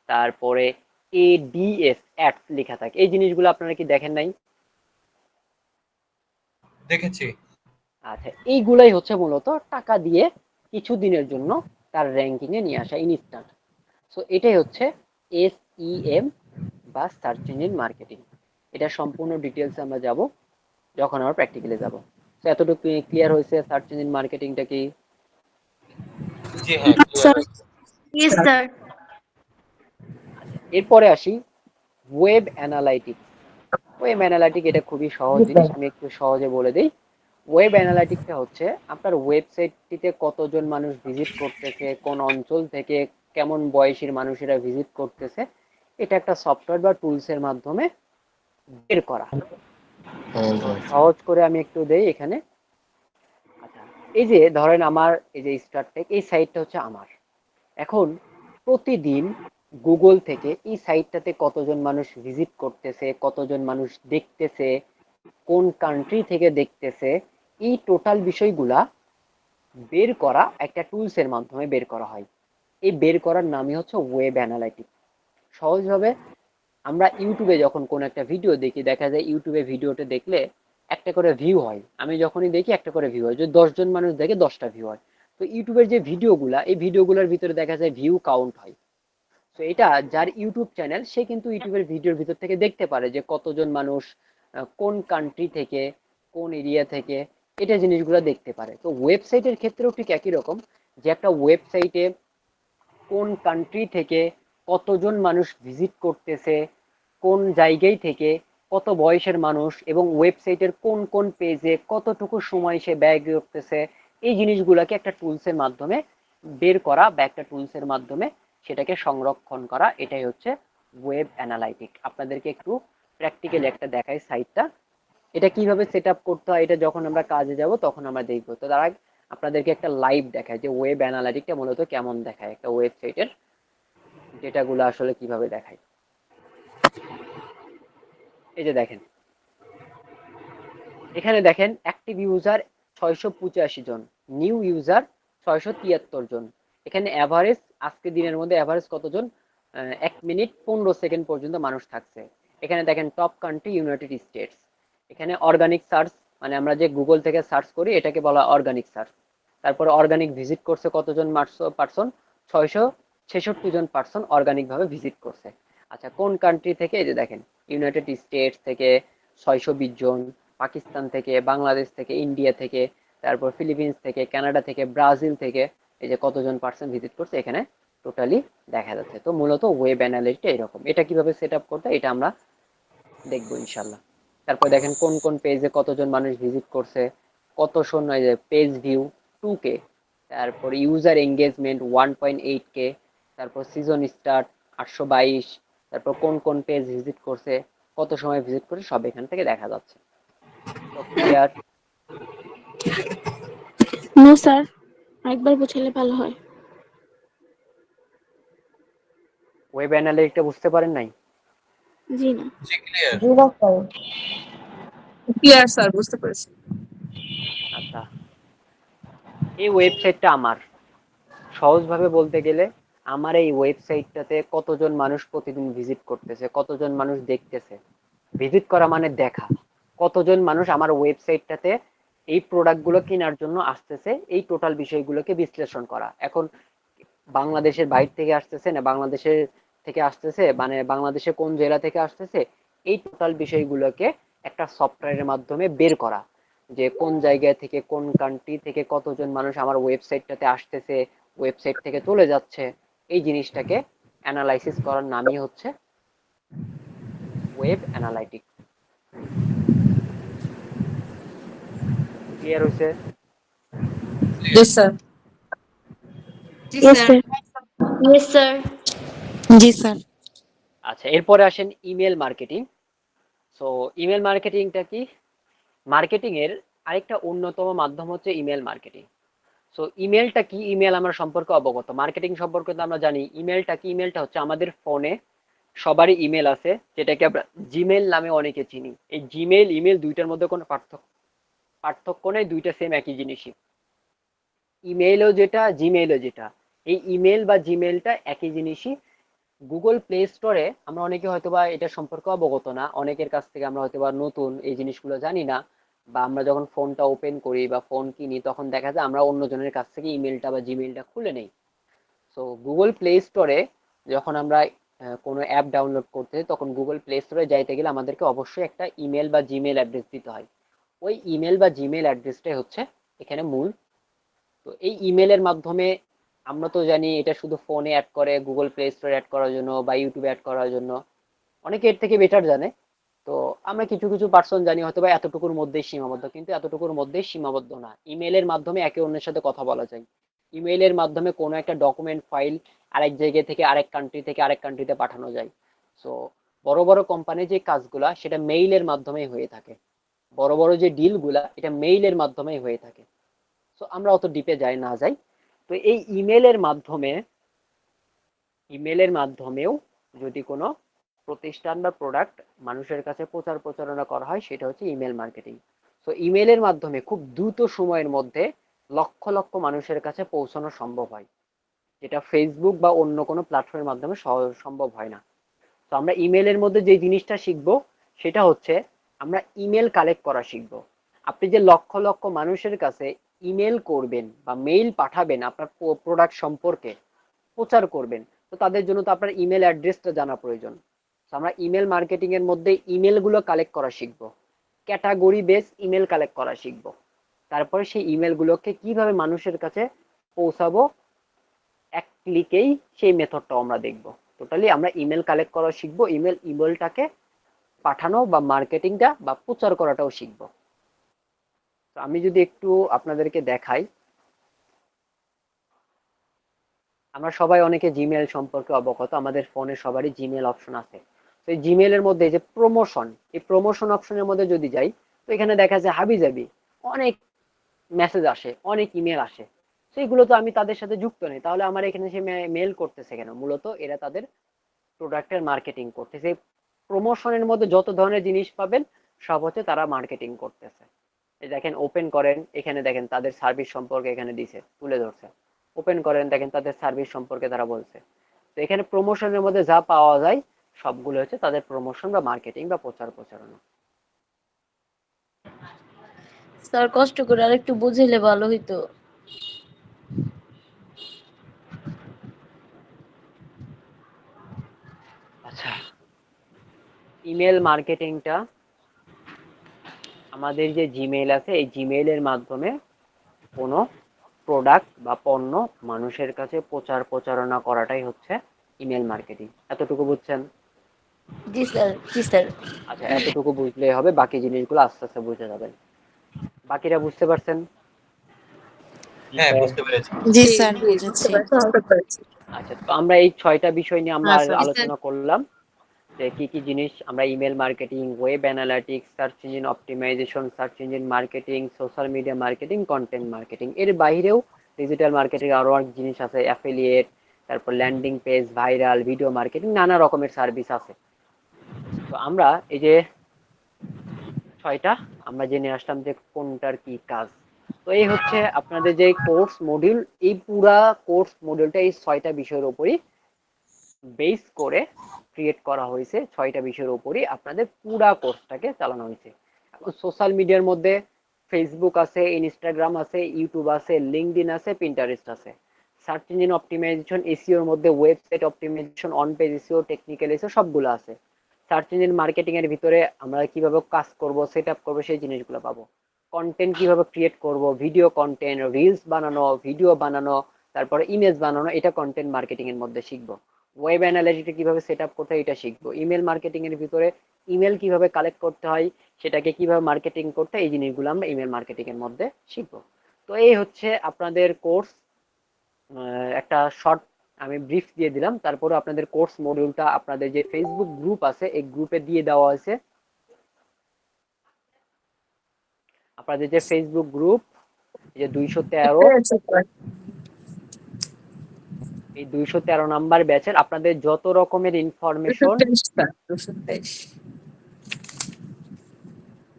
তারপরে এডিএস অ্যাডস লেখা থাকে। এই জিনিসগুলো আপনারা কি দেখেন নাই? দেখেছি। আচ্ছা, এইগুলাই হচ্ছে মূলত টাকা দিয়ে কিছু দিনের জন্য তার র্যাঙ্কিং এ নিয়ে আসা ইনস্ট্যান্ট। সো এটাই হচ্ছে এসইএম বা সার্চ ইঞ্জিন মার্কেটিং। এটা সম্পূর্ণ ডিটেলস আমরা যাব যখন আমরা প্র্যাকটিক্যালি যাব। তো এতটুকু ক্লিয়ার হয়েছে সার্চ ইঞ্জিন মার্কেটিংটা কি? জি হ্যাঁ, ক্লিয়ার স্যার, হয়েছে। Yes sir. আচ্ছা, এরপরে আসি ওয়েব অ্যানালাইটিক্স। ওয়েব অ্যানালাইটিক এটা খুবই সহজ জিনিস, আমি একটু সহজে বলে দিই। ওয়েব অ্যানালাইটিকটা হচ্ছে আপনার ওয়েবসাইটটিতে কতজন মানুষ ভিজিট করতেছে, কোন অঞ্চল থেকে কেমন বয়সীর মানুষেরা ভিজিট করতেছে, এটা একটা সফটওয়্যার বা টুলস এর মাধ্যমে বের করা। তো সহজ করে আমি একটু দেই এখানে। আচ্ছা, এই যে ধরেন আমার এই যে স্টারটেক এই সাইটটা হচ্ছে আমার। এখন প্রতিদিন গুগল থেকে এই সাইটটাতে কতজন মানুষ ভিজিট করতেছে, কতজন মানুষ দেখতেছে, কোন কান্ট্রি থেকে দেখতেছে, এই টোটাল বিষয়গুলা বের করা একটা টুলসের মাধ্যমে বের করা হয়। এই বের করার নামই হচ্ছে ওয়েব অ্যানালাইটিক্স। সহজভাবে আমরা ইউটিউবে যখন কোন একটা ভিডিও দেখি, দেখা যায় ইউটিউবে ভিডিওটা দেখলে একটা করে ভিউ হয়। আমি যখনই দেখি একটা করে ভিউ হয়, যদি 10 জন মানুষ দেখে 10টা ভিউ হয়। তো ইউটিউবের যে ভিডিওগুলা, এই ভিডিওগুলোর ভিতরে দেখা যায় ভিউ কাউন্ট হয়। তো এটা যার ইউটিউব চ্যানেল, সে কিন্তু ইউটিউবের ভিডিওর ভিতর থেকে দেখতে পারে যে কতজন মানুষ কোন কান্ট্রি থেকে, কোন এরিয়া থেকে, এটা জিনিসগুলো দেখতে পারে। তো ওয়েবসাইটের ক্ষেত্রেও ঠিক একই রকম, যে একটা ওয়েবসাইটে কোন কান্ট্রি থেকে কতজন মানুষ ভিজিট করতেছে, কোন জায়গায় থেকে কত বয়সের মানুষ, এবং ওয়েবসাইটের কোন কোন পেজে কতটুকু সময় সে ব্যয় করতেছে, এই জিনিসগুলোকে একটা টুলসের মাধ্যমে বের করা বা একটা টুলসের মাধ্যমে সেটাকে সংরক্ষণ করা, এটাই হচ্ছে ওয়েব অ্যানালাইটিক। আপনাদেরকে একটু প্র্যাকটিক্যালি একটা দেখাই সাইটটা, এটা কিভাবে সেট আপ করতে হয়, এটা যখন আমরা কাজে যাব তখন আমরা দেখবো। তো তার আগে আপনাদেরকে একটা লাইভ দেখায় যে ওয়েব অ্যানালাইটিকটা মূলত কেমন দেখায় একটা ওয়েবসাইটের ডেটাগুলো আসলে কিভাবে দেখায়। এই যে দেখেন, এখানে দেখেন অ্যাক্টিভ ইউজার 685 জন, নিউ ইউজার 673 জন। এখানে অ্যাভারেজ আজকে দিনের মধ্যে অ্যাভারেজ কতজন, 1 মিনিট 15 সেকেন্ড পর্যন্ত মানুষ থাকছে। এখানে দেখেন টপ কান্ট্রি ইউনাইটেড স্টেটস। এখানে অর্গানিক সার্চ, মানে আমরা যে গুগল থেকে সার্চ করি এটাকে বলা অর্গানিক সার্চ। তারপরে অর্গানিক ভিজিট করছে কতজন পার্সন, 666 জন পার্সন অর্গানিক ভাবে ভিজিট করছে। আচ্ছা, কোন কান্ট্রি থেকে, এই যে দেখেন ইউনাইটেড স্টেটস থেকে 620 জন, পাকিস্তান থেকে, বাংলাদেশ থেকে, ইন্ডিয়া থেকে, তারপর ফিলিপিন্স থেকে, কানাডা থেকে, ব্রাজিল থেকে, এই যে কতজন পার্সন ভিজিট করছে এখানে টোটালি দেখা যাচ্ছে। তো মূলত ওয়েব অ্যানালিস্ট এরকম, এটা কিভাবে সেট আপ করতে এটা আমরা দেখবো ইনশাল্লাহ। তারপর দেখেন কোন কোন পেজে কতজন মানুষ ভিজিট করছে, কত সময়, যে পেজ ভিউ 2K, তারপর ইউজার এঙ্গেজমেন্ট 1.8K, তারপর সিজন স্টার্ট 822, তারপর কোন কোন পেজ ভিজিট করছে, কত সময় ভিজিট করছে, সব এখান থেকে দেখা যাচ্ছে। তো ক্লিয়ার? নো স্যার, আরেকবার বোঝালে ভালো হয়। ওয়েব অ্যানালিটিক্সটা বুঝতে পারেন নাই? জি না। জি ক্লিয়ার। ক্লিয়ার স্যার, বুঝতে পেরেছি। আচ্ছা, এই ওয়েবসাইটটা আমার, সহজভাবে বলতে গেলে আমার এই ওয়েবসাইটটাতে কতজন মানুষ প্রতিদিন ভিজিট করতেছে, কতজন মানুষ দেখতেছে। ভিজিট করা মানে দেখা। কতজন মানুষ আমার ওয়েবসাইটটাতে এই প্রোডাক্টগুলো কেনার জন্য আসতেছে, এই টোটাল বিষয়গুলোকে বিশ্লেষণ করা। এখন বাংলাদেশের বাইরে থেকে আসতেছে না বাংলাদেশের থেকে আসতেছে, মানে বাংলাদেশে কোন জেলা থেকে আসতেছে, এই টোটাল বিষয়গুলোকে একটা সফটওয়্যারের মাধ্যমে বের করা, যে কোন জায়গা থেকে, কোন কান্ট্রি থেকে কতজন মানুষ আমার ওয়েবসাইটটাতে আসতেছে, ওয়েবসাইট থেকে চলে যাচ্ছে, এই জিনিসটাকে অ্যানালাইসিস করার নামই হচ্ছে ওয়েব অ্যানালাইটিক্স। ক্লিয়ার হয়েছে? জি স্যার। জি yes sir. Sir. Yes sir. জি স্যার। আচ্ছা, এরপরে আসেন ইমেল মার্কেটিং। সো ইমেল মার্কেটিংটা কি? মার্কেটিং এর আরেকটা অন্যতম মাধ্যম হচ্ছে ইমেল মার্কেটিং। সো ইমেলটা কি, ইমেল আমরা সম্পর্কে অবগত, মার্কেটিং সম্পর্কে তো আমরা জানি। ইমেলটা কি? ইমেলটা হচ্ছে আমাদের ফোনে সবারই ইমেল আছে, যেটাকে আমরা জিমেল নামে অনেকে চিনি। এই জিমেল ইমেল দুইটার মধ্যে কোনো পার্থক্য নেই, দুইটা সেম একই জিনিসই। ইমেইলও যেটা, জিমেইলও যেটা, এই ইমেল বা জিমেলটা একই জিনিসই। গুগল প্লে স্টোরে আমরা অনেকে হয়তোবা এটা সম্পর্কে অবগত না, অনেকের কাছ থেকে আমরা হয়তোবা নতুন, এই জিনিসগুলো জানি না, বা আমরা যখন ফোনটা ওপেন করি বা ফোন কিনি তখন দেখা যায় আমরা অন্যজনের কাছ থেকে ইমেলটা বা জিমেলটা খুলে নেই। সো গুগল প্লে স্টোরে যখন আমরা কোনো অ্যাপ ডাউনলোড করতে তখন গুগল প্লে স্টোরে যাইতে গেলে আমাদেরকে অবশ্যই একটা ইমেল বা জিমেল অ্যাড্রেস দিতে হয়। ওই ইমেল বা জিমেল অ্যাড্রেসটাই হচ্ছে এখানে মূল। তো এই ইমেলের মাধ্যমে আমরা তো জানি এটা শুধু ফোনে অ্যাড করে, গুগল প্লে স্টোরে অ্যাড করার জন্য বা ইউটিউবে অ্যাড করার জন্য, অনেকে এর থেকে বেটার জানে। তো আমরা কিছু কিছু পার্সন জানি হয়তো বা এতটুকুর মধ্যেই সীমাবদ্ধ, কিন্তু এতটুকুর মধ্যেই সীমাবদ্ধ না। ইমেলের মাধ্যমে একে অন্যের সাথে কথা বলা যায়। ইমেলের মাধ্যমে কোনো একটা ডকুমেন্ট ফাইল আরেক জায়গা থেকে, আরেক কান্ট্রি থেকে আরেক কান্ট্রিতে পাঠানো যায়। সো বড় বড় কোম্পানি যে কাজগুলা সেটা মেইলের মাধ্যমেই হয়ে থাকে। বড় বড় যে ডিলগুলা এটা মেইলের মাধ্যমেই হয়ে থাকে। সো আমরা অত ডিপে যাই। তো এই ইমেলের মাধ্যমেও যদি কোনো প্রতিষ্ঠান বা প্রোডাক্ট মানুষের কাছে প্রচারণা করা হয়, সেটা হচ্ছে ইমেল মার্কেটিং। সো ইমেলের মাধ্যমে খুব দ্রুত সময়ের মধ্যে লক্ষ লক্ষ মানুষের কাছে পৌঁছানো সম্ভব হয়, যেটা ফেসবুক বা অন্য কোনো প্ল্যাটফর্মের মাধ্যমে সম্ভব হয় না। তো আমরা ইমেলের মধ্যে যে জিনিসটা শিখবো সেটা হচ্ছে আমরা ইমেল কালেক্ট করা শিখবো। আপনি যে লক্ষ লক্ষ মানুষের কাছে ইমেল করবেন বা মেইল পাঠাবেন আপনার প্রোডাক্ট সম্পর্কে প্রচার করবেন, তো তাদের জন্য তো আপনার ইমেল অ্যাড্রেসটা জানা প্রয়োজন। তো আমরা ইমেল মার্কেটিং এর মধ্যে ইমেল গুলো কালেক্ট করা শিখবো, ক্যাটাগরি বেস ইমেল কালেক্ট করা শিখবো। তারপরে সেই ইমেল গুলোকে কিভাবে মানুষের কাছে পৌঁছাবো এক ক্লিকেই সেই মেথডটাও আমরা দেখবো। টোটালি আমরা ইমেল কালেক্ট করা শিখবো, ইমেলটাকে পাঠানো বা মার্কেটিংটা বা প্রচার করাটাও শিখবো। তো আমি যদি একটু আপনাদেরকে দেখাই, আমরা সবাই অনেকে জিমেল সম্পর্কে অবগত, আমাদের ফোনে সবারই জিমেল অপশন আছে। তো এই জিমেলের মধ্যে যে প্রমোশন, এই প্রমোশন অপশনের মধ্যে যদি যাই, তো এখানে দেখা যায় হাবিজাবি অনেক মেসেজ আসে, অনেক ইমেল আসে। সেইগুলো তো আমি তাদের সাথে যুক্ত নেই, তাহলে আমার এখানে সে মেল করতেছে কেন? মূলত এরা তাদের প্রোডাক্টের মার্কেটিং করতেছে। প্রমোশনের মধ্যে যত ধরনের জিনিস পাবেন সব হচ্ছে তারা মার্কেটিং করতেছে। এই দেখেন, ওপেন করেন, এখানে দেখেন তাদের সার্ভিস সম্পর্কে এখানে দিছে, তুলে ধরছে। ওপেন করেন, দেখেন তাদের সার্ভিস সম্পর্কে তারা বলছে। তো এখানে প্রমোশনের মধ্যে যা পাওয়া যায় সবগুলো হচ্ছে তাদের প্রমোশন বা মার্কেটিং বা প্রচার প্রচারণা। স্যার কষ্ট করে আর একটু বুঝাইলে ভালো হইতো। আচ্ছা, ইমেল মার্কেটিংটা আমাদের যে জিমেইল আছে এই জিমেইলের মাধ্যমে কোনো প্রোডাক্ট বা পণ্য মানুষের কাছে প্রচার প্রচারণা করাটাই হচ্ছে ইমেল মার্কেটিং। এতটুকু বুঝছেন? জি স্যার, জি স্যার। আচ্ছা, এতটুকু বুঝলেই হবে, বাকি জিনিসগুলো আস্তে আস্তে বুঝে যাবেন। বাকিরা বুঝতে পারছেন? হ্যাঁ, বুঝতে পেরেছি। জি জি স্যার, জি বুঝতে বুঝেছি। পারছি। আচ্ছা, তো আমরা এই 6টা বিষয় নিয়ে আমরা হ্যাঁ স্যার। আলোচনা করলাম, যে কি কি জিনিস আমরা email marketing, web analytics, search engine optimization, search engine marketing, social media marketing, content marketing, এর বাইরেও ডিজিটাল মার্কেটিং আরো অনেক জিনিস আছে, অ্যাফিলিয়েট, তারপর landing page, viral video marketing, নানা রকমের সার্ভিস আছে। তো আমরা এই যে 6টা আমরা জেনে আসলাম যে কোনটার কি কাজ। তো এই হচ্ছে আপনাদের যে কোর্স মডিউল, এই পুরা কোর্স মডিউলটা এই 6টা বিষয়ের উপরই বেস করে ক্রিয়েট করা হয়েছে। 6টা বিষয়ের উপরই আপনাদের পুরা কোর্সটাকে চালানো হয়েছে। এখন সোশ্যাল মিডিয়ার মধ্যে ফেসবুক আছে, ইনস্টাগ্রাম আছে, ইউটিউব আছে, লিঙ্কডইন আছে, পিন্টারেস্ট আছে। সার্চ ইঞ্জিন অপটিমাইজেশন, এসইও এর মধ্যে website optimization, on page SEO, technical SEO সবগুলো আছে। সার্চ ইঞ্জিন মার্কেটিং এর ভিতরে আমরা কিভাবে কাজ করব, সেট আপ করবো, সেই জিনিসগুলো পাবো। কন্টেন্ট কিভাবে ক্রিয়েট করব, ভিডিও কন্টেন্ট, রিলস বানানো, ভিডিও বানানো, তারপরে ইমেজ বানানো, এটা কন্টেন্ট মার্কেটিং এর মধ্যে শিখবো। ওয়েব অ্যানালিটিক্স কিভাবে সেট আপ করতে হয় এটা শিখবো। ইমেল মার্কেটিং এর ভিতরে ইমেল কিভাবে কালেক্ট করতে হয়, সেটাকে কিভাবে মার্কেটিং করতে হয়, এই জিনিসগুলো আমরা ইমেল মার্কেটিং এর মধ্যে শিখবো। তো এই হচ্ছে আপনাদের কোর্স। একটা শর্ট আমি ব্রিফ দিয়ে দিলাম, তারপরে আপনাদের কোর্স মডিউলটা আপনাদের যে ফেসবুক গ্রুপ আছে এই গ্রুপে দিয়ে দেওয়া হয়েছে। আপনাদের যে ফেসবুক গ্রুপ, যে 213, এই 213 নাম্বার ব্যাচের আপনাদের যত রকমের ইনফরমেশন, 223 স্যার, 223।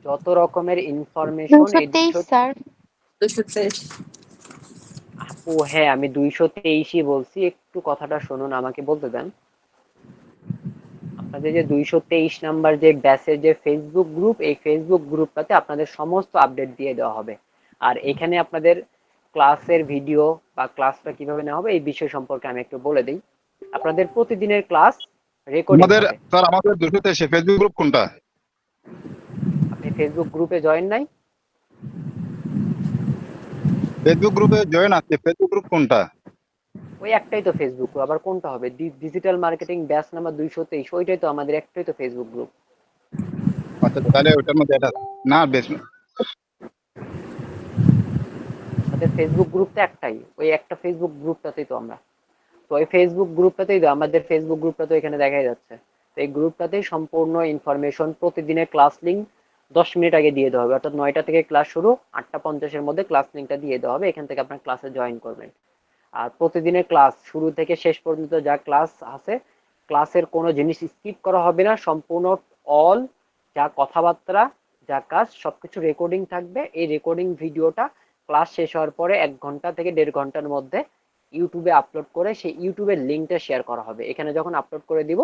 যত রকমের ইনফরমেশন এই 200, স্যার। 223। আপু হ্যাঁ আমি 223ই বলছি, একটু কথাটা শুনুন, আমাকে বলতে দেন। আপনাদের যে 223 নাম্বার যে ব্যাচের যে ফেসবুক গ্রুপ, এই ফেসবুক গ্রুপটাতে আপনাদের সমস্ত আপডেট দিয়ে দেওয়া হবে। আর এখানে আপনাদের ক্লাসের ভিডিও বা ক্লাসটা কিভাবে নেওয়া হবে এই বিষয় সম্পর্কে আমি একটু বলে দিই। আপনাদের প্রতিদিনের ক্লাস রেকর্ডিং আমাদের হবে। স্যার আমাদের 223 ফেসবুক গ্রুপ কোনটা? আপনি ফেসবুক গ্রুপে জয়েন নাই? ফেসবুক গ্রুপে জয়েন আছে, ফেসবুক গ্রুপ কোনটা? ওই একটাই তো ফেসবুক গ্রুপ, আবার কোনটা হবে? ডিজিটাল মার্কেটিং ব্যাচ নাম্বার 223, ওইটাই তো আমাদের একটাই তো ফেসবুক গ্রুপ। আচ্ছা, তাহলে ওটার মধ্যে এটা না বেশ। আমাদের ফেসবুক গ্রুপ তো একটাই, ওই একটা ফেসবুক গ্রুপটাতেই তো আমরা। তো ওই ফেসবুক গ্রুপটাতেই তো আমাদের ফেসবুক গ্রুপটা তো এখানে দেখাই যাচ্ছে। তো এই গ্রুপটাতেই সম্পূর্ণ ইনফরমেশন, প্রতিদিনের ক্লাস লিঙ্ক 10 মিনিট আগে দিয়ে দেওয়া হবে, অর্থাৎ 9টা থেকে ক্লাস শুরু, 8টা 50-এর মধ্যে ক্লাস লিঙ্কটা দিয়ে দেওয়া হবে, এখান থেকে আপনার ক্লাসে জয়েন করবেন। আর প্রতিদিনের ক্লাস শুরু থেকে শেষ পর্যন্ত যা ক্লাস আছে, ক্লাসের কোনো জিনিস স্কিপ করা হবে না, সম্পূর্ণ অল যা কথাবার্তা, যা কাজ সবকিছু রেকর্ডিং থাকবে। এই রেকর্ডিং ভিডিওটা ক্লাস শেষ হওয়ার পরে 1 ঘন্টা থেকে 1.5 ঘন্টার মধ্যে ইউটিউবে আপলোড করে সেই ইউটিউবের লিঙ্কটা শেয়ার করা হবে। এখানে যখন আপলোড করে দিব,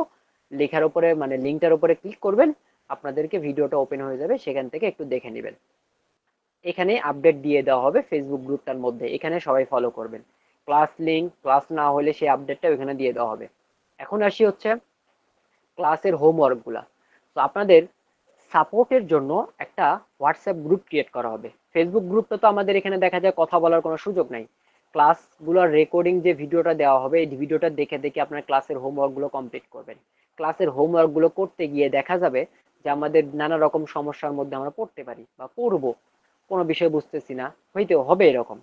লেখার উপরে মানে লিঙ্কটার উপরে ক্লিক করবেন, আপনাদেরকে ভিডিওটা ওপেন হয়ে যাবে, সেখান থেকে একটু দেখে নেবেন। এখানে আপডেট দিয়ে দেওয়া হবে ফেসবুক গ্রুপটার মধ্যে, এখানে সবাই ফলো করবেন। ক্লাস লিঙ্ক, ক্লাস না হলে সেই আপডেটটা ওখানে দিয়ে দেওয়া হবে। এখন আসি হচ্ছে ক্লাসের হোমওয়ার্কগুলা। তো আপনাদের সাপোর্টের জন্য একটা হোয়াটসঅ্যাপ গ্রুপ ক্রিয়েট করা হবে। ফেসবুক গ্রুপটা তো আমাদের এখানে দেখা যায় কথা বলার কোনো সুযোগ নাই। ক্লাসগুলোর রেকর্ডিং যে ভিডিওটা দেওয়া হবে, এই ভিডিওটা দেখে দেখে আপনার ক্লাসের হোমওয়ার্কগুলো কমপ্লিট করবেন। ক্লাসের হোমওয়ার্কগুলো করতে গিয়ে দেখা যাবে যে আমাদের নানা রকম সমস্যার মধ্যে আমরা পড়তে পারি বা পড়বো, কোনো বিষয় বুঝতেছি না, হইতে হবে এরকম।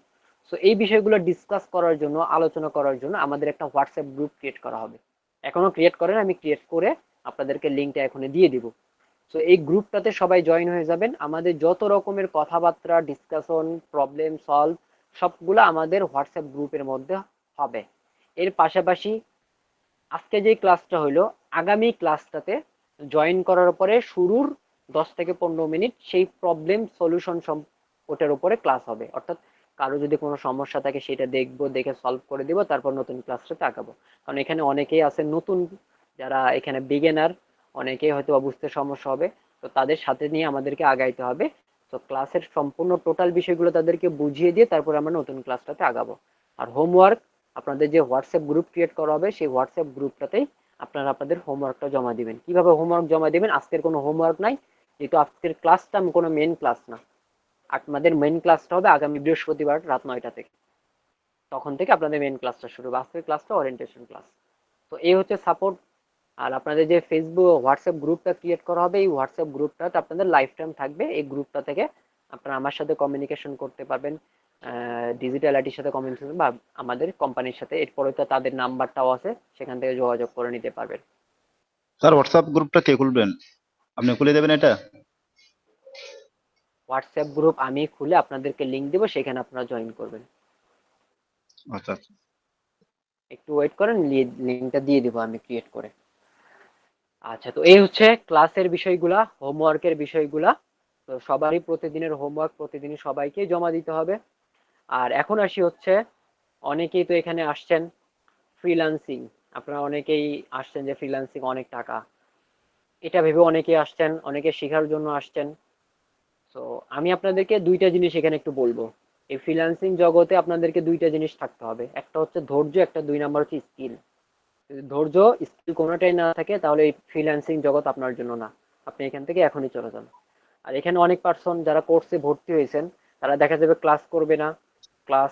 সো এই বিষয়গুলো ডিসকাস করার জন্য, আলোচনা করার জন্য আমাদের একটা হোয়াটসঅ্যাপ গ্রুপ ক্রিয়েট করা হবে। এখনো ক্রিয়েট করেন, আমি ক্রিয়েট করে আপনাদেরকে লিঙ্কটা এখনই দিয়ে দিব। সো এই গ্রুপটাতে সবাই জয়েন হয়ে যাবেন। আমাদের যত রকমের কথাবার্তা, ডিসকাশন, প্রবলেম সলভ সবগুলো আমাদের হোয়াটসঅ্যাপ গ্রুপের মধ্যে হবে। এর পাশাপাশি আজকে যে ক্লাসটা হলো, আগামী ক্লাসটাতে জয়েন করার পরে শুরুর 10 থেকে 15 মিনিট সেই প্রবলেম সলিউশন ওটার উপরে ক্লাস হবে। অর্থাৎ কারো যদি কোনো সমস্যা থাকে সেটা দেখবো, দেখে সলভ করে দিব, তারপর নতুন ক্লাসটাতে আগাবো। কারণ এখানে অনেকেই আছে নতুন, যারা এখানে বিগিনার, অনেকেই হয়তো বুঝতে সমস্যা হবে, তো তাদের সাথে নিয়ে আমাদেরকে আগাইতে হবে। তো ক্লাসের সম্পূর্ণ টোটাল বিষয়গুলো তাদেরকে বুঝিয়ে দিয়ে তারপর আমরা নতুন ক্লাসটাতে আগাবো। আর হোমওয়ার্ক, আপনাদের যে হোয়াটসঅ্যাপ গ্রুপ ক্রিয়েট করা হবে সেই হোয়াটসঅ্যাপ গ্রুপটাতেই আপনারা আপনাদের হোমওয়ার্কটা জমা দিবেন। কিভাবে হোমওয়ার্ক জমা দিবেন? আজকের কোনো হোমওয়ার্ক নাই, যেহেতু আজকের ক্লাসটা কোনো মেন ক্লাস না। আপনাদের মেন ক্লাসটা হবে আগামী বৃহস্পতিবার রাত 9টা থেকে, তখন থেকে আপনাদের মেন ক্লাসটা শুরু হবে। আজকের ক্লাসটা ওরিয়েন্টেশন ক্লাস। তো এই হচ্ছে সাপোর্ট। আর আপনাদের যে ফেসবুক হোয়াটসঅ্যাপ গ্রুপটা ক্রিয়েট করা হবে, এই হোয়াটসঅ্যাপ গ্রুপটাতে আপনাদের লাইফ টাইম থাকবে। এই গ্রুপটা থেকে আপনারা আমার সাথে কমিউনিকেশন করতে পারবেন, ডিজিটাল আইটির সাথে কমিউনিকেশন, বা আমাদের কোম্পানির সাথে। এরপরে তো তাদের নাম্বারটাও আছে, সেখান থেকে যোগাযোগ করে নিতে পারবেন। স্যার হোয়াটসঅ্যাপ গ্রুপটা কে খুলবেন? আপনি খুলে দেবেন এটা? হোয়াটসঅ্যাপ গ্রুপ আমি খুলে আপনাদেরকে লিংক দেবো, সেখানে আপনারা জয়েন করবেন। আচ্ছা আচ্ছা। একটু ওয়েট করেন, লিংকটা দিয়ে দিব আমি ক্রিয়েট করে। আচ্ছা, তো এই হচ্ছে ক্লাসের বিষয়গুলা, হোমওয়ার্কের বিষয়গুলা। তো সবারই প্রতিদিনের হোমওয়ার্ক প্রতিদিনই সবাইকে জমা দিতে হবে। আর এখন আসি হচ্ছে, অনেকেই তো এখানে আসছেন ফ্রিল্যান্সিং, আপনারা অনেকেই আসছেন যে ফ্রিল্যান্সিং অনেক টাকা, এটা ভেবে অনেকেই আসছেন, অনেকে শেখার জন্য আসছেন। তো আমি আপনাদেরকে দুইটা জিনিস এখানে একটু বলবো। এই ফ্রিল্যান্সিং জগতে আপনাদেরকে দুইটা জিনিস থাকতে হবে, একটা হচ্ছে ধৈর্য, একটা 2 নাম্বার হচ্ছে স্কিল। যদি ধৈর্য স্কিল কোনোটাই না থাকে, তাহলে এই ফ্রিল্যান্সিং জগৎ আপনার জন্য না। আপনি এখান থেকে এখনই চলে যান। আর এখানে অনেক পার্সন যারা কোর্সে ভর্তি হয়েছেন, তারা দেখা যাবে ক্লাস করবে না, ক্লাস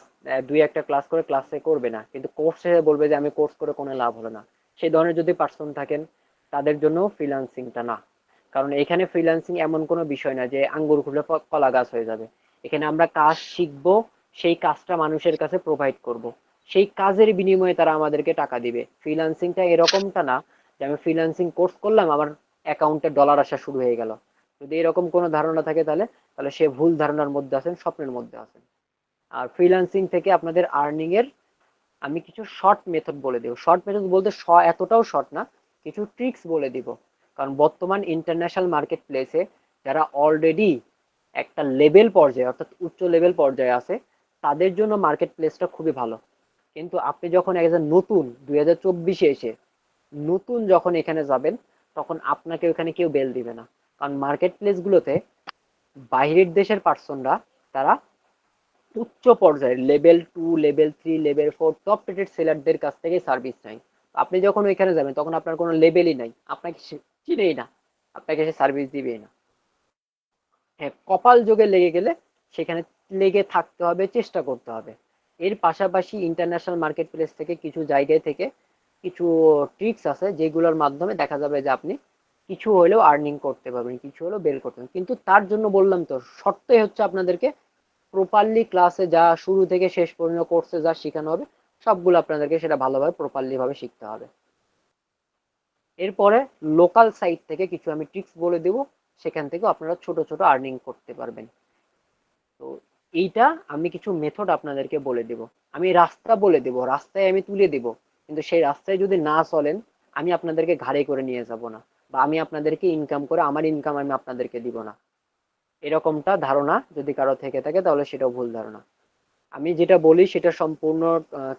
2-1টা ক্লাস করে ক্লাসে করবে না, কিন্তু কোর্সে বলবে যে আমি কোর্স করে কোনো লাভ হলো না। সেই ধরনের যদি পার্সন থাকেন, তাদের জন্য ফ্রিল্যান্সিংটা না। কারণ এখানে ফ্রিল্যান্সিং এমন কোনো বিষয় না যে আঙ্গুর খুলে কলা গাছ হয়ে যাবে। এখানে আমরা কাজ শিখবো, সেই কাজটা মানুষের কাছে প্রোভাইড করব, সেই কাজের বিনিময়ে তারা আমাদেরকে টাকা দিবে। ফ্রিল্যান্সিংটা এরকমটা না যে আমি ফ্রিল্যান্সিং কোর্স করলাম, আমার অ্যাকাউন্টে ডলার আসা শুরু হয়ে গেল। যদি এরকম কোনো ধারণা থাকে, তাহলে তাহলে সে ভুল ধারণার মধ্যে আছেন, স্বপ্নের মধ্যে আছেন। আর ফ্রিল্যান্সিং থেকে আপনাদের আর্নিং এর আমি কিছু শর্ট মেথড বলে দেব। শর্ট মেথড বলতে এতটাও শর্ট না, কিছু ট্রিক্স বলে দিব। কারণ বর্তমান ইন্টারন্যাশনাল মার্কেট প্লেসে যারা অলরেডি একটা লেভেল পর্যায়ে, অর্থাৎ উচ্চ লেভেল পর্যায়ে আছে, তাদের জন্য মার্কেট প্লেসটা খুবই ভালো। কিন্তু আপনি যখন একজন নতুন 2024-এ এসে নতুন যখন এখানে যাবেন, তখন আপনাকে ওখানে কেউ বেল দিবে না। কারণ মার্কেট প্লেসগুলোতে বাইরের দেশের পার্সনরা, তারা উচ্চ পর্যায়ের level 2, level 3, level 4 top rated সেলারদের কাছ থেকে সার্ভিস নেয়। আপনি যখন ওইখানে যাবেন, তখন আপনার কোনো লেভেলই নাই, আপনাকে সে চিনেই না, আপনাকে সে সার্ভিস দিবেই না। হ্যাঁ, কপাল যোগে লেগে গেলে সেখানে লেগে থাকতে হবে, চেষ্টা করতে হবে। এর পাশাপাশি ইন্টারন্যাশনাল মার্কেট প্লেস থেকে কিছু জায়গায় থেকে কিছু ট্রিক্স আছে, যেগুলোর মাধ্যমে দেখা যাবে যে আপনি কিছু হলেও আর্নিং করতে পারবেন, কিছু হলেও বের করতে পারবেন। কিন্তু তার জন্য বললাম তো, শর্তই হচ্ছে আপনাদেরকে প্রপারলি ক্লাসে যা শুরু থেকে শেষ পর্যন্ত কোর্সে যা শেখানো হবে, সবগুলো আপনাদেরকে সেটা ভালোভাবে প্রপারলি ভাবে শিখতে হবে। এরপরে লোকাল সাইট থেকে কিছু আমি ট্রিক্স বলে দেব, সেখান থেকেও আপনারা ছোট ছোট আর্নিং করতে পারবেন। তো এইটা আমি কিছু মেথড আপনাদেরকে বলে দেব, আমি রাস্তা বলে দেব, রাস্তায় আমি তুলে দেব, কিন্তু সেই রাস্তায় যদি না চলেন, আমি আপনাদেরকে ঘাড়ে করে নিয়ে যাব না, বা আমি আপনাদেরকে ইনকাম করে আমার ইনকাম আমি আপনাদেরকে দিব না। এরকমটা ধারণা যদি কারো থেকে থাকে, তাহলে সেটাও ভুল ধারণা। আমি যেটা বলি সেটা সম্পূর্ণ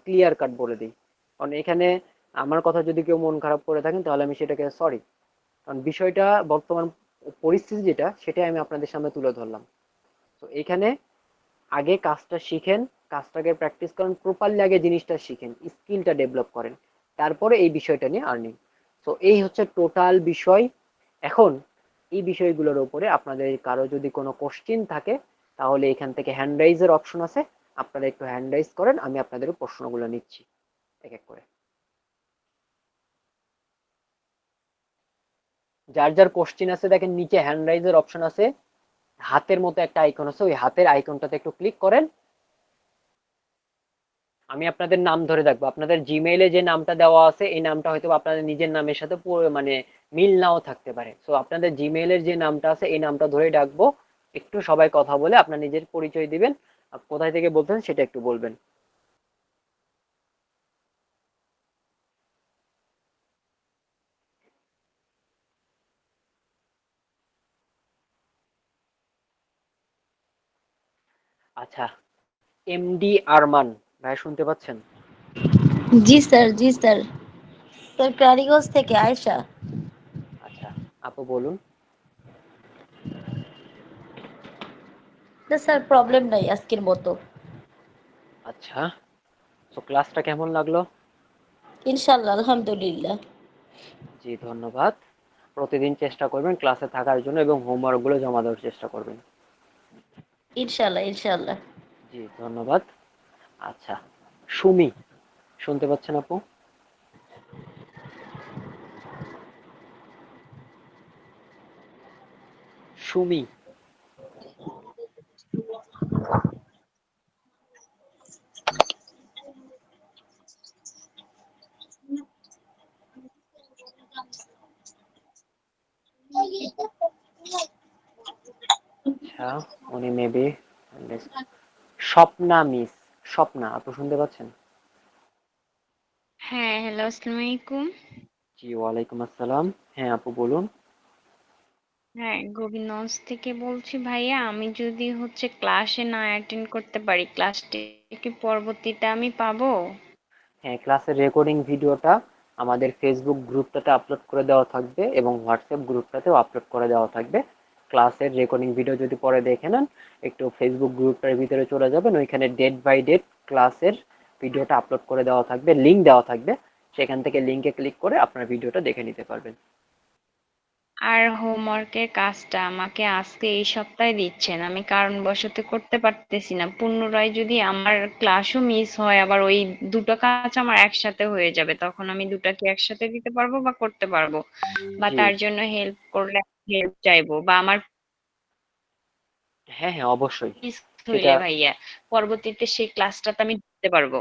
ক্লিয়ার কাট বলে দিই, কারণ এখানে আমার কথা যদি কেউ মন খারাপ করে থাকেন তাহলে আমি সেটাকে সরি, কারণ বিষয়টা বর্তমান পরিস্থিতি যেটা সেটাই আমি আপনাদের সামনে তুলে ধরলাম। তো এখানে আগে কাজটা শিখেন, কাজটাকে প্র্যাকটিস করেন, প্রপারলি আগে জিনিসটা শিখেন, স্কিলটা ডেভেলপ করেন, তারপরে এই বিষয়টা নিয়ে আর্নিং। তো এই হচ্ছে টোটাল বিষয়। এখন এই বিষয়গুলোর উপরে আপনাদের কারো যদি কোনো কোশ্চিন থাকে তাহলে এখান থেকে হ্যান্ড রাইজের অপশন আছে, আপনারা একটু হ্যান্ড রাইজ করেন, আমি আপনাদের প্রশ্নগুলো নিচ্ছি এক এক করে। যার যার কোশ্চিন আছে দেখেন নিচে হ্যান্ড রাইজের অপশন আছে, হাতের মতো একটা আইকন আছে, ওই হাতের আইকনটাতে একটু ক্লিক করেন। আমি আপনাদের নাম ধরে রাখবো, আপনাদের জিমেইলে যে নামটা দেওয়া আছে এই নামটা হয়তো আপনাদের নিজের নামের সাথে মানে মিল নাও থাকতে পারে, তো আপনাদের জিমেইলের যে নামটা আছে এই নামটা ধরে ডাকবো। একটু সবাই কথা বলে আপনার নিজের পরিচয় দিবেন, আর কোথায় থেকে বলতেন সেটা একটু বলবেন। আচ্ছা, এমডি আরমান ভাই শুনতে পাচ্ছেন? জি স্যার, জি স্যার। স্যার কারিগঞ্জ থেকে আয়শা। আচ্ছা, আপু বলুন। না স্যার, প্রবলেম নাই আজকের মতো। আচ্ছা, তো ক্লাসটা কেমন লাগলো? ইনশাআল্লাহ, আলহামদুলিল্লাহ। জি ধন্যবাদ। প্রতিদিন চেষ্টা করবেন ক্লাসে থাকার জন্য এবং হোমওয়ার্ক গুলো জমা দেওয়ার চেষ্টা করবেন। ইনশাআল্লাহ, ইনশাআল্লাহ। জি ধন্যবাদ। আচ্ছা, সুমি শুনতে পাচ্ছেন আপু? সুমি। আচ্ছা, উনি মেবি স্বপ্না মিস, স্বপ্না আপু শুনতে পাচ্ছেন? হ্যাঁ, হ্যালো, আসসালামু আলাইকুম। জি ওয়ালাইকুম আসসালাম। হ্যাঁ আপু বলুন। হ্যাঁ, গোবিন্দগঞ্জ থেকে বলছি ভাইয়া, আমি যদি হচ্ছে ক্লাসে না অ্যাটেন্ড করতে পারি, ক্লাসটি কি পরবর্তীতে আমি পাবো? হ্যাঁ, ক্লাসের রেকর্ডিং ভিডিওটা আমাদের ফেসবুক গ্রুপটাতে আপলোড করে দেওয়া থাকবে এবং হোয়াটসঅ্যাপ গ্রুপটাতেও আপলোড করে দেওয়া থাকবে। ক্লাসের রেকর্ডিং ভিডিও যদি পরে দেখে নেন, একটু ফেসবুক গ্রুপটার ভিতরে চলে যাবেন, ওইখানে ডেট বাই ডেট ক্লাসের ভিডিওটা আপলোড করে দেওয়া থাকবে, লিঙ্ক দেওয়া থাকবে, সেখান থেকে লিঙ্কে ক্লিক করে আপনার ভিডিওটা দেখে নিতে পারবেন। আর হোমওয়ার্কের কাজটা আমাকে আজকে এই সপ্তাহে দিচ্ছেন, আমি কারণবশত করতে পারতেছি না। পুনরায় যদি আমার ক্লাসও মিস হয়, আবার ওই দুটো কাজ আমার একসাথে হয়ে যাবে, তখন আমি দুটা কি একসাথে দিতে পারবো বা করতে পারবো? বা জি, তার জন্য হেল্প করলে হেল্প চাইবো, বা আমার হ্যাঁ হ্যাঁ অবশ্যই। মিস সেটা, হইলে ভাইয়া পরবর্তীতে সেই ক্লাসটাতে আমি দিতে পারবো।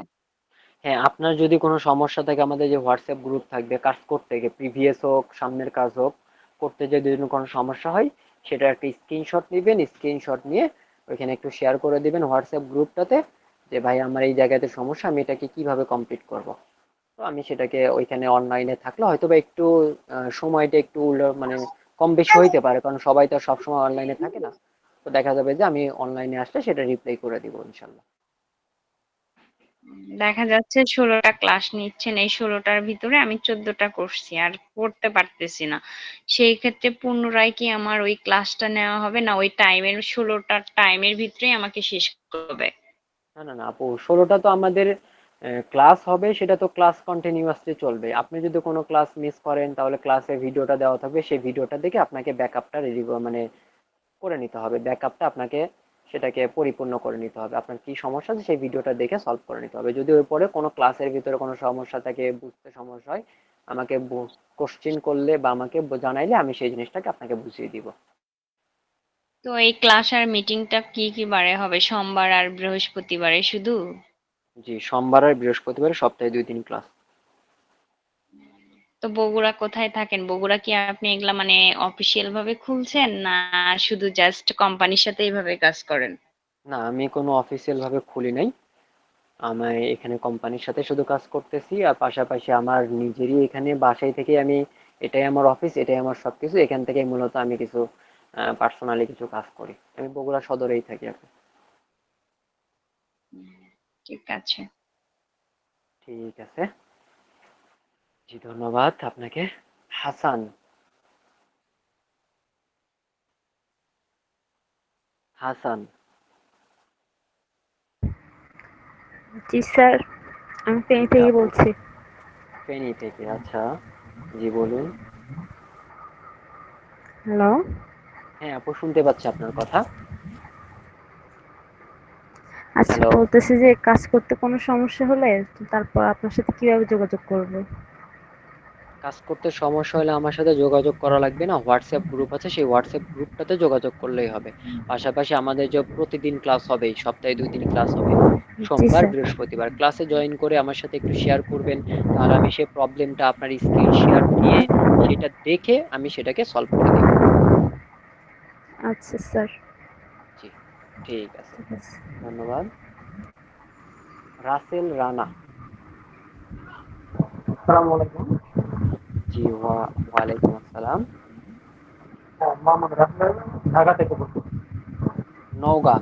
হ্যাঁ আপনার যদি কোনো সমস্যা থাকে আমাদের যে হোয়াটসঅ্যাপ গ্রুপ থাকবে, কাজ করতে গিয়ে প্রিভিয়াস হোক সামনের কাজ হোক, করতে যদি কোনো সমস্যা হয় সেটা একটা স্ক্রিনশট নেবেন, স্ক্রিনশট নিয়ে ওইখানে একটু শেয়ার করে দিবেন হোয়াটসঅ্যাপ গ্রুপটাতে, যে ভাই আমার এই জায়গাতে সমস্যা, আমি এটাকে কিভাবে কমপ্লিট করব। তো আমি সেটাকে ওইখানে অনলাইনে থাকলে হয়তো বা একটু সময়টা একটু মানে কম বেশি হইতে পারে, কারণ সবাই তো সবসময় অনলাইনে থাকে না। তো দেখা যাবে যে আমি অনলাইনে আসলে সেটা রিপ্লাই করে দিব ইনশাল্লাহ। দেখা যাচ্ছে 16টা ক্লাস নিচ্ছেন, এই 16টার ভিতরে আমি 14টা করছি আর করতে পারতেছি না। সেই ক্ষেত্রে পুনরায় কি আমার ওই ক্লাসটা নেওয়া হবে, না ওই টাইমের 16টা টাইমের ভিতরেই আমাকে শেষ করতে হবে? না না না আপু, 16টা তো আমাদের ক্লাস হবে, সেটা তো ক্লাস কন্টিনিউয়াসলি চলবে। আপনি যদি কোনো ক্লাস মিস করেন তাহলে ক্লাসের ভিডিওটা দেওয়া থাকবে, সেই ভিডিওটা দেখে আপনাকে ব্যাকআপটা রেডি মানে করে নিতে হবে, ব্যাকআপটা আপনাকে সেটাকে পরিপূর্ণ করে নিতে হবে, আপনার কি সমস্যা আছে সেই ভিডিওটা দেখে সলভ করে নিতে হবে। যদি ওই পরে কোনো ক্লাসের ভিতরে কোনো সমস্যা থাকে, বুঝতে সমস্যা হয়, আমাকে কোশ্চিন করলে বা আমাকে জানাইলে আমি সেই জিনিসটাকে আপনাকে বুঝিয়ে দিব। তো এই ক্লাস আর মিটিংটা কি কি বারে হবে? সোমবার আর বৃহস্পতিবারে শুধু? জি, সোমবার আর বৃহস্পতিবার সপ্তাহে 2 দিন ক্লাস। তো বগুড়া কোথায় থাকেন? বগুড়া কি আপনি এগুলা মানে অফিসিয়াল ভাবে খুলছেন, না শুধু জাস্ট কোম্পানির সাথে এইভাবে কাজ করেন? না, আমি কোনো অফিসিয়াল ভাবে খুলি নাই, আমি এখানে কোম্পানির সাথে শুধু কাজ করতেছি, আর পাশাপাশি আমার নিজেরই এখানে বাসায় থেকে আমি, এটাই আমার অফিস, এটাই আমার সবকিছু, এখান থেকে মূলত আমি কিছু পার্সোনালি কিছু কাজ করি। আমি বগুড়া সদরেই থাকি আর কি। ঠিক আছে। ঠিক আছে, জি ধন্যবাদ আপনাকে। হাসান। হাসান। জি স্যার, আমি ফেনী জি থেকে আপু, বলছি। ফেনী থেকে, আচ্ছা। জি বলুন। হ্যালো। হ্যাঁ আপু, শুনতে পাচ্ছি আপনার কথা। আচ্ছা, হ্যালো। বলতেছি যে কাজ করতে কোনো সমস্যা হলে তারপর আপনার সাথে কিভাবে যোগাযোগ করব? কাজ করতে সমস্যা হলে আমার সাথে যোগাযোগ করা লাগবে না, হোয়াটসঅ্যাপ গ্রুপ আছে, সেই হোয়াটসঅ্যাপ গ্রুপটাতে যোগাযোগ করলেই হবে। পাশাপাশি আমাদের যে প্রতিদিন ক্লাস হবে, সপ্তাহে 2 দিন ক্লাস হবে, জি সোমবার স্যার। বৃহস্পতিবার। ক্লাসে জয়েন করে আমার সাথে একটু শেয়ার করবেন, তাহলে আমি সেই প্রবলেমটা, আপনার স্ক্রিন শেয়ার নিয়ে সেটা দেখে আমি সেটাকে সলভ করে দিব। আচ্ছা স্যার। জি, ঠিক আছে, ঠিক আছে। ধন্যবাদ। রাসেল রানা। আসসালামু আলাইকুম। জি ওয়ালাইকুম আসসালাম। হ্যাঁ, মোহাম্মদ রাসেল, ঢাকা থেকে বলছি। নওগাঁ।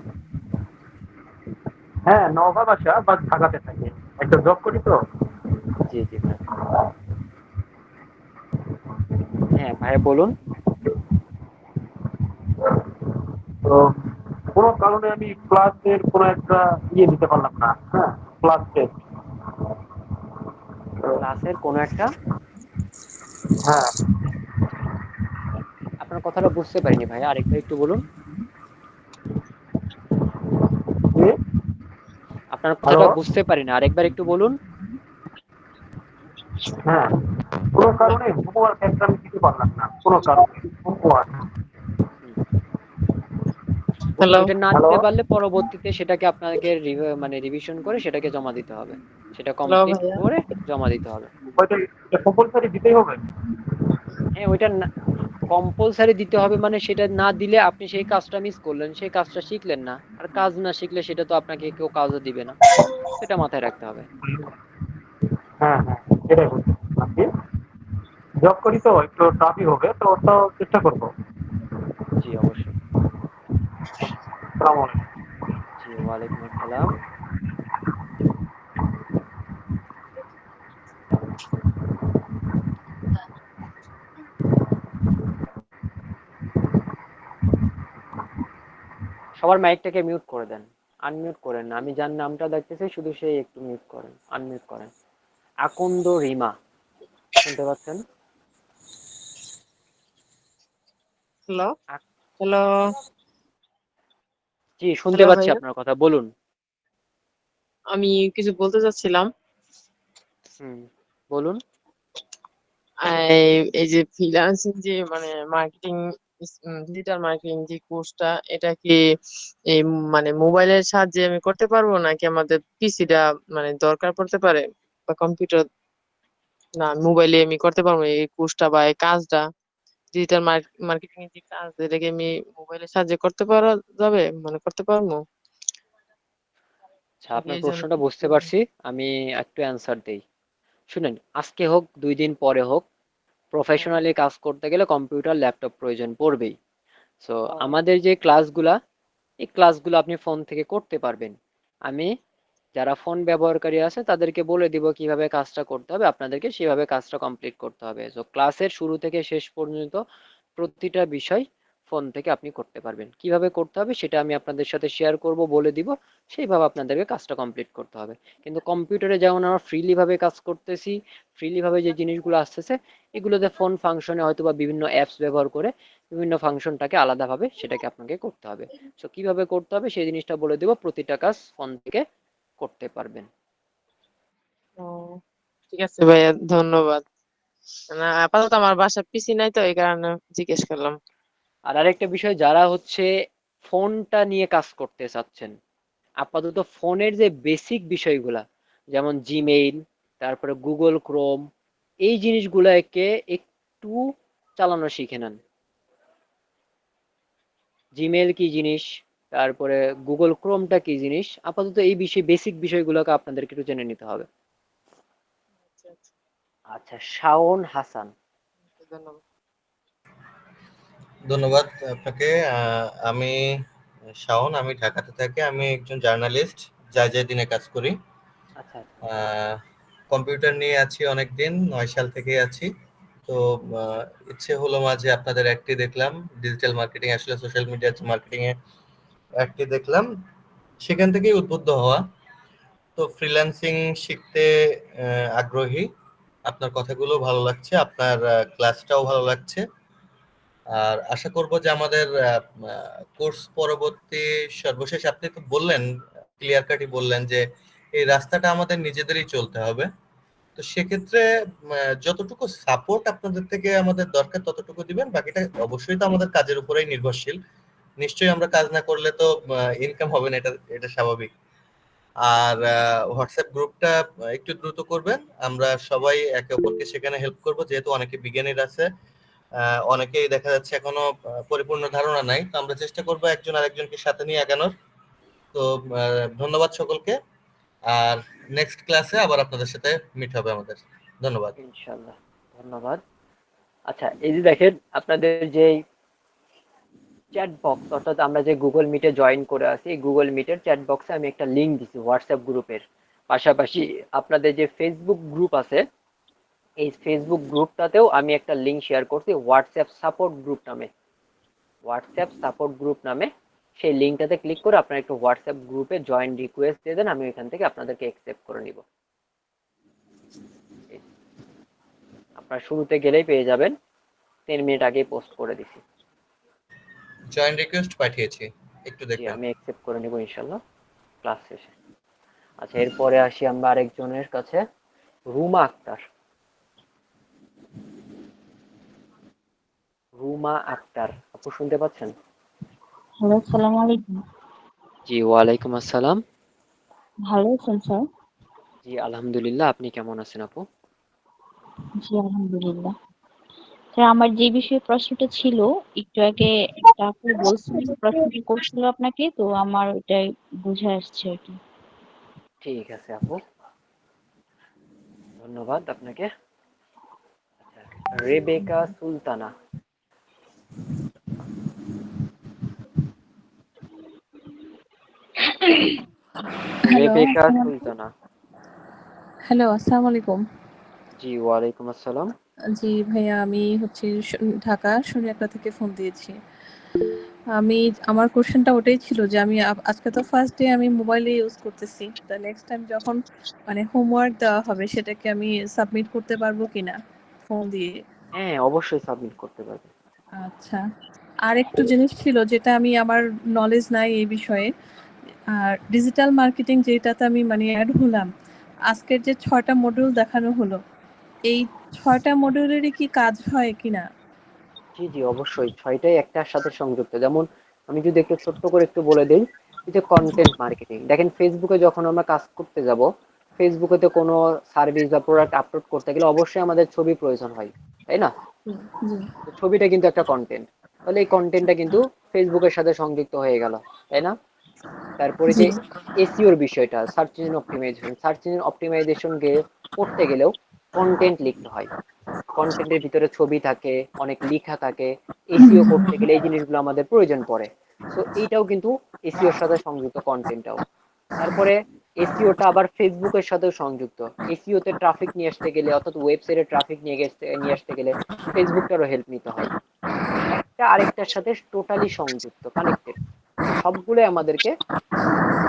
হ্যাঁ, নওগাঁ বাসা বা ঢাকাতে থাকি। একটা জব করি তো। জি জি ভাই। হ্যাঁ ভাই বলুন। তো কোনো কারণে আমি ক্লাসের কোনো একটা দিতে পারলাম না। হ্যাঁ, ক্লাস টেস্ট। ক্লাসের কোনো একটা, হ্যাঁ। আপনার কথাটা বুঝতে পারিনি ভাই, আরেকবার একটু বলুন। জি? আপনার হ্যালো? কথাটা বুঝতে পারিনি, আরেকবার একটু বলুন। হ্যাঁ, কোনো কারণে হোমওয়ার্ক একটা আমি দিতে পারলাম না। কোনো কারণে হোমওয়ার্ক। হুম। হ্যালো। ওইটা না হ্যালো? দিতে পারলে পরবর্তীতে সেটাকে আপনাকে মানে রিভিশন করে সেটাকে জমা দিতে হবে, সেটা হ্যালো কমপ্লিট ভাইয়া। করে জমা দিতে হবে। ওইটা কম্পালসারি দিতেই হবে? হ্যাঁ ওইটা কম্পালসারি দিতে হবে, মানে সেটা না দিলে আপনি সেই কাজটা মিস করলেন, সেই কাজটা শিখলেন না, আর কাজ না শিখলে সেটা তো আপনাকে কেউ কাজও দিবে না, সেটা মাথায় রাখতে হবে। হ্যাঁ, হ্যাঁ, এটাই বলছি আরকি। জব করি তো একটু টাফই হবে, তো ওটাও চেষ্টা করবো। জি অবশ্যই। আসসালামু আলাইকুম। জি ওয়ালাইকুম আসসালাম। সবার মাইকটাকে মিউট করে দেন, আনমিউট করেন না, আমি যার নামটা দেখতেছি শুধু সেই একটু মিউট করেন, আনমিউট করেন। আকন্দ রিমা, শুনতে পাচ্ছেন? হ্যালো। আক- হ্যালো। জি শুনতে হ্যালো পাচ্ছি ভাইয়া। আপনার কথা, বলুন। আমি কিছু বলতে চাচ্ছিলাম। হুম, বলুন। এই যে ফ্রিল্যান্সিং যে মানে মার্কেটিং, ডিজিটাল মার্কেটিং যে কোর্সটা, এটা কি এই মানে মোবাইলের সাহায্যে আমি করতে পারবো নাকি আমাদের পিসিটা মানে দরকার পড়তে পারে, বা কম্পিউটার? না, মোবাইলে আমি করতে পারবো এই কোর্সটা বা এই কাজটা, ডিজিটাল মার্কেটিং এর যে কাজ, এটাকে আমি মোবাইলের সাহায্যে করতে পারা যাবে, মানে করতে পারবো আচ্ছা নাকি আপনার এই জন্য? প্রশ্নটা বুঝতে পারছি, আমি একটু অ্যান্সার দেই। শুনেন, আজকে হোক 2 দিন পরে হোক, প্রফেশনালি কাজ করতে গেলে কম্পিউটার ল্যাপটপ প্রয়োজন পড়বেই। সো আমাদের যে ক্লাসগুলা, এই ক্লাসগুলো আপনি ফোন থেকে করতে পারবেন। আমি যারা ফোন ব্যবহারকারী আছে তাদেরকে বলে দিব কিভাবে কাজটা করতে হবে, আপনাদেরকে সেভাবে কাজটা কমপ্লিট করতে হবে। সো ক্লাসের শুরু থেকে শেষ পর্যন্ত প্রতিটা বিষয় ফোন থেকে আপনি করতে পারবেন। কিভাবে করতে হবে সেটা আমি আপনাদের সাথে শেয়ার করব, বলে দিব, সেইভাবে আপনাদেরকে কাজটা কমপ্লিট করতে হবে। কিন্তু কম্পিউটারে যেমন আমরা ফ্রিলি ভাবে কাজ করতেছি, ফ্রিলি ভাবে যে জিনিসগুলো আসতেছে, এগুলোতে ফোন ফাংশনে হয়তো বা বিভিন্ন অ্যাপস ব্যবহার করে বিভিন্ন ফাংশনটাকে আলাদাভাবে সেটাকে আপনাকে করতে হবে। সো কিভাবে করতে হবে সেই জিনিসটা বলে দেব, প্রতিটা কাজ ফোন থেকে করতে পারবেন। ও, ঠিক আছে ভাইয়া, ধন্যবাদ। না, আপাতত আমার বাসায় পিসি নাই তো, এই কারণে জিজ্ঞেস করলাম। আর আরেকটা বিষয়, যারা হচ্ছে ফোনটা নিয়ে কাজ করতে চাচ্ছেন, আপাতত ফোনের যে বেসিক বিষয়গুলা, যেমন জিমেইল, তারপরে গুগল ক্রোম, এই জিনিসগুলোকে একটু চালানো শিখে নেন। জিমেইল কি জিনিস, তারপরে গুগল ক্রোমটা কি জিনিস, আপাতত এই বিষয়, বেসিক বিষয়গুলোকে আপনাদেরকে একটু জেনে নিতে হবে। আচ্ছা, আচ্ছা, আচ্ছা, শাওন হাসান। ধন্যবাদ। ধন্যবাদ আপনাকে। আমি শাওন, আমি ঢাকাতে থাকি, আমি একজন জার্নালিস্ট। যায় যায় দিনে কাজ করি। আচ্ছা আচ্ছা। কম্পিউটার নিয়ে আছি অনেকদিন, 9 সাল থেকেই আছি। তো আহ, ইচ্ছে হলো মাঝে আপনাদের অ্যাক্টটি দেখলাম, ডিজিটাল মার্কেটিং আসলে সোশ্যাল মিডিয়া মার্কেটিং এ অ্যাক্টটি দেখলাম, সেখান থেকেই উদ্বুদ্ধ হওয়া। তো ফ্রিল্যান্সিং শিখতে আগ্রহী। আপনার কথাগুলো ভালো লাগছে, আপনার ক্লাসটাও ভালো লাগছে। আর আশা করব যে আমাদের কোর্স পরবর্তী সর্বশেষ আপনি তো বললেন, ক্লিয়ার কাটই বললেন যে এই রাস্তাটা আমাদের নিজেদেরই চলতে হবে। তো সেক্ষেত্রে যতটুকু সাপোর্ট আপনাদের থেকে আমাদের দরকার ততটুকু দিবেন, বাকিটা অবশ্যই তো আমাদের কাজের উপরেই নির্ভরশীল। নিশ্চয়ই আমরা কাজ না করলে তো ইনকাম হবে না, এটা এটা স্বাভাবিক। আর হোয়াটসঅ্যাপ গ্রুপটা একটু দ্রুত করবেন, আমরা সবাই একে অপরকে সেখানে হেল্প করব, যেহেতু অনেকে বিজ্ঞানীর আছে, অনেকেই দেখা যাচ্ছে এখনো পরিপূর্ণ ধারণা নাই। তো আমরা চেষ্টা করব একজন আরেকজনকে সাথে নিয়ে আগানোর। তো ধন্যবাদ সকলকে। আর নেক্সট ক্লাসে আবার আপনাদের সাথে মিট হবে আমাদের। ধন্যবাদ। ইনশাল্লাহ। ধন্যবাদ। আচ্ছা, এই যে দেখেন আপনাদের যে চ্যাট বক্স, অর্থাৎ আমরা যে গুগল মিটে জয়েন করে আছি, এই গুগল মিটের চ্যাট বক্সে আমি একটা লিংক দিছি হোয়াটসঅ্যাপ গ্রুপের। পাশাপাশি আপনাদের যে ফেসবুক গ্রুপ আছে, এই ফেসবুক গ্রুপটাতেও আমি একটা লিংক শেয়ার করছি হোয়াটসঅ্যাপ সাপোর্ট গ্রুপ নামে। হোয়াটসঅ্যাপ সাপোর্ট গ্রুপ নামে সেই লিঙ্কটাতে ক্লিক করে আপনারা একটু হোয়াটসঅ্যাপ গ্রুপে জয়েন রিকোয়েস্ট দিয়ে দেন, আমি ওইখান থেকে আপনাদেরকে অ্যাকসেপ্ট করে নিব। আপনারা শুরুতে গেলেই পেয়ে যাবেন, 3 মিনিট আগেই পোস্ট করে দিছি। জয়েন রিকোয়েস্ট পাঠিয়েছি, একটু জি, দেখবেন। আমি অ্যাকসেপ্ট করে নিব ইনশাল্লাহ ক্লাস শেষে। আচ্ছা, এরপরে আসি আমরা আরেকজনের কাছে, রুমা আক্তার। রুমা আক্তার, আপু শুনতে পাচ্ছেন? হ্যালো, আসসালামু আলাইকুম। জি, ওয়ালাইকুম আসসালাম। ভালো আছেন স্যার? জি, আলহামদুলিল্লাহ। আপনি কেমন আছেন আপু? জি, আলহামদুলিল্লাহ। স্যার, আমার যে বিষয়ে প্রশ্নটা ছিল, একটু আগে একটা আপু বলছিলেন, প্রশ্নটা করছিল আপনাকে, তো আমার ওইটাই বুঝে আসছে আর কি। ঠিক আছে আপু, ধন্যবাদ আপনাকে। আচ্ছা, রেবেকা সুলতানা। হ্যালো, রেবেকা সুলতানা। হ্যালো, আসসালামু আলাইকুম। জি, ওয়ালাইকুম আসসালাম। জি ভাইয়া, আমি হচ্ছে ঢাকা সোনিয়াকড়া থেকে ফোন দিয়েছি। আমি আমার কোশ্চেনটা ওটাই ছিল যে আমি আজকে তো ফার্স্ট ডে আমি মোবাইলে ইউজ করতেছি। তো নেক্সট টাইম যখন মানে হোমওয়ার্ক দেওয়া হবে সেটাকে আমি সাবমিট করতে পারবো কিনা ফোন দিয়ে? হ্যাঁ, অবশ্যই সাবমিট করতে পারবেন। আচ্ছা। আর একটু জিনিস ছিল যেটা আমি আমার নলেজ নাই এই বিষয়ে। আর ডিজিটাল মার্কেটিং যেটাতে আমি মানে অ্যাড হলাম, আজকের যে 6টা মডিউল দেখানো হলো, এই 6টা মডিউলেরই কি কাজ হয় কিনা? জি জি, অবশ্যই 6টাই একটার সাথে সংযুক্ত। যেমন আমি যদি একটু ছোট্ট করে একটু বলে দিই, এই যে কন্টেন্ট মার্কেটিং, দেখেন ফেসবুকে যখন আমরা কাজ করতে যাব, ফেসবুকে তো কোনো সার্ভিস বা প্রোডাক্ট আপলোড করতে গেলে অবশ্যই আমাদের ছবি প্রয়োজন হয়, তাই না? জি, জি। তো ছবিটা কিন্তু একটা কন্টেন্ট, তাহলে এই কন্টেন্টটা কিন্তু ফেসবুকের সাথে সংযুক্ত হয়ে গেল, তাই না? তারপরে জি। যে এসইওর বিষয়টা, search engine optimization, search engine optimization করতে গেলেও কন্টেন্ট লিখতে হয়। কন্টেন্টের ভিতরে ছবি থাকে, অনেক লেখা থাকে। এসইও করতে গেলে এই জিনিসগুলো আমাদের প্রয়োজন পড়ে। সো এইটাও কিন্তু এসইওর সাথে সংযুক্ত, কন্টেন্টটাও। তারপরে এসইওটা আবার ফেসবুকের সাথেও সংযুক্ত। এসইও তে ট্রাফিক নিয়ে আসতে গেলে, অর্থাৎ ওয়েবসাইটে ট্রাফিক নিয়ে আসতে গেলে ফেসবুকটারও হেল্প নিতে হয়। মানে একটা আরেকটার সাথে টোটালি সংযুক্ত, কানেক্টেড। তো সবগুলো আমাদেরকে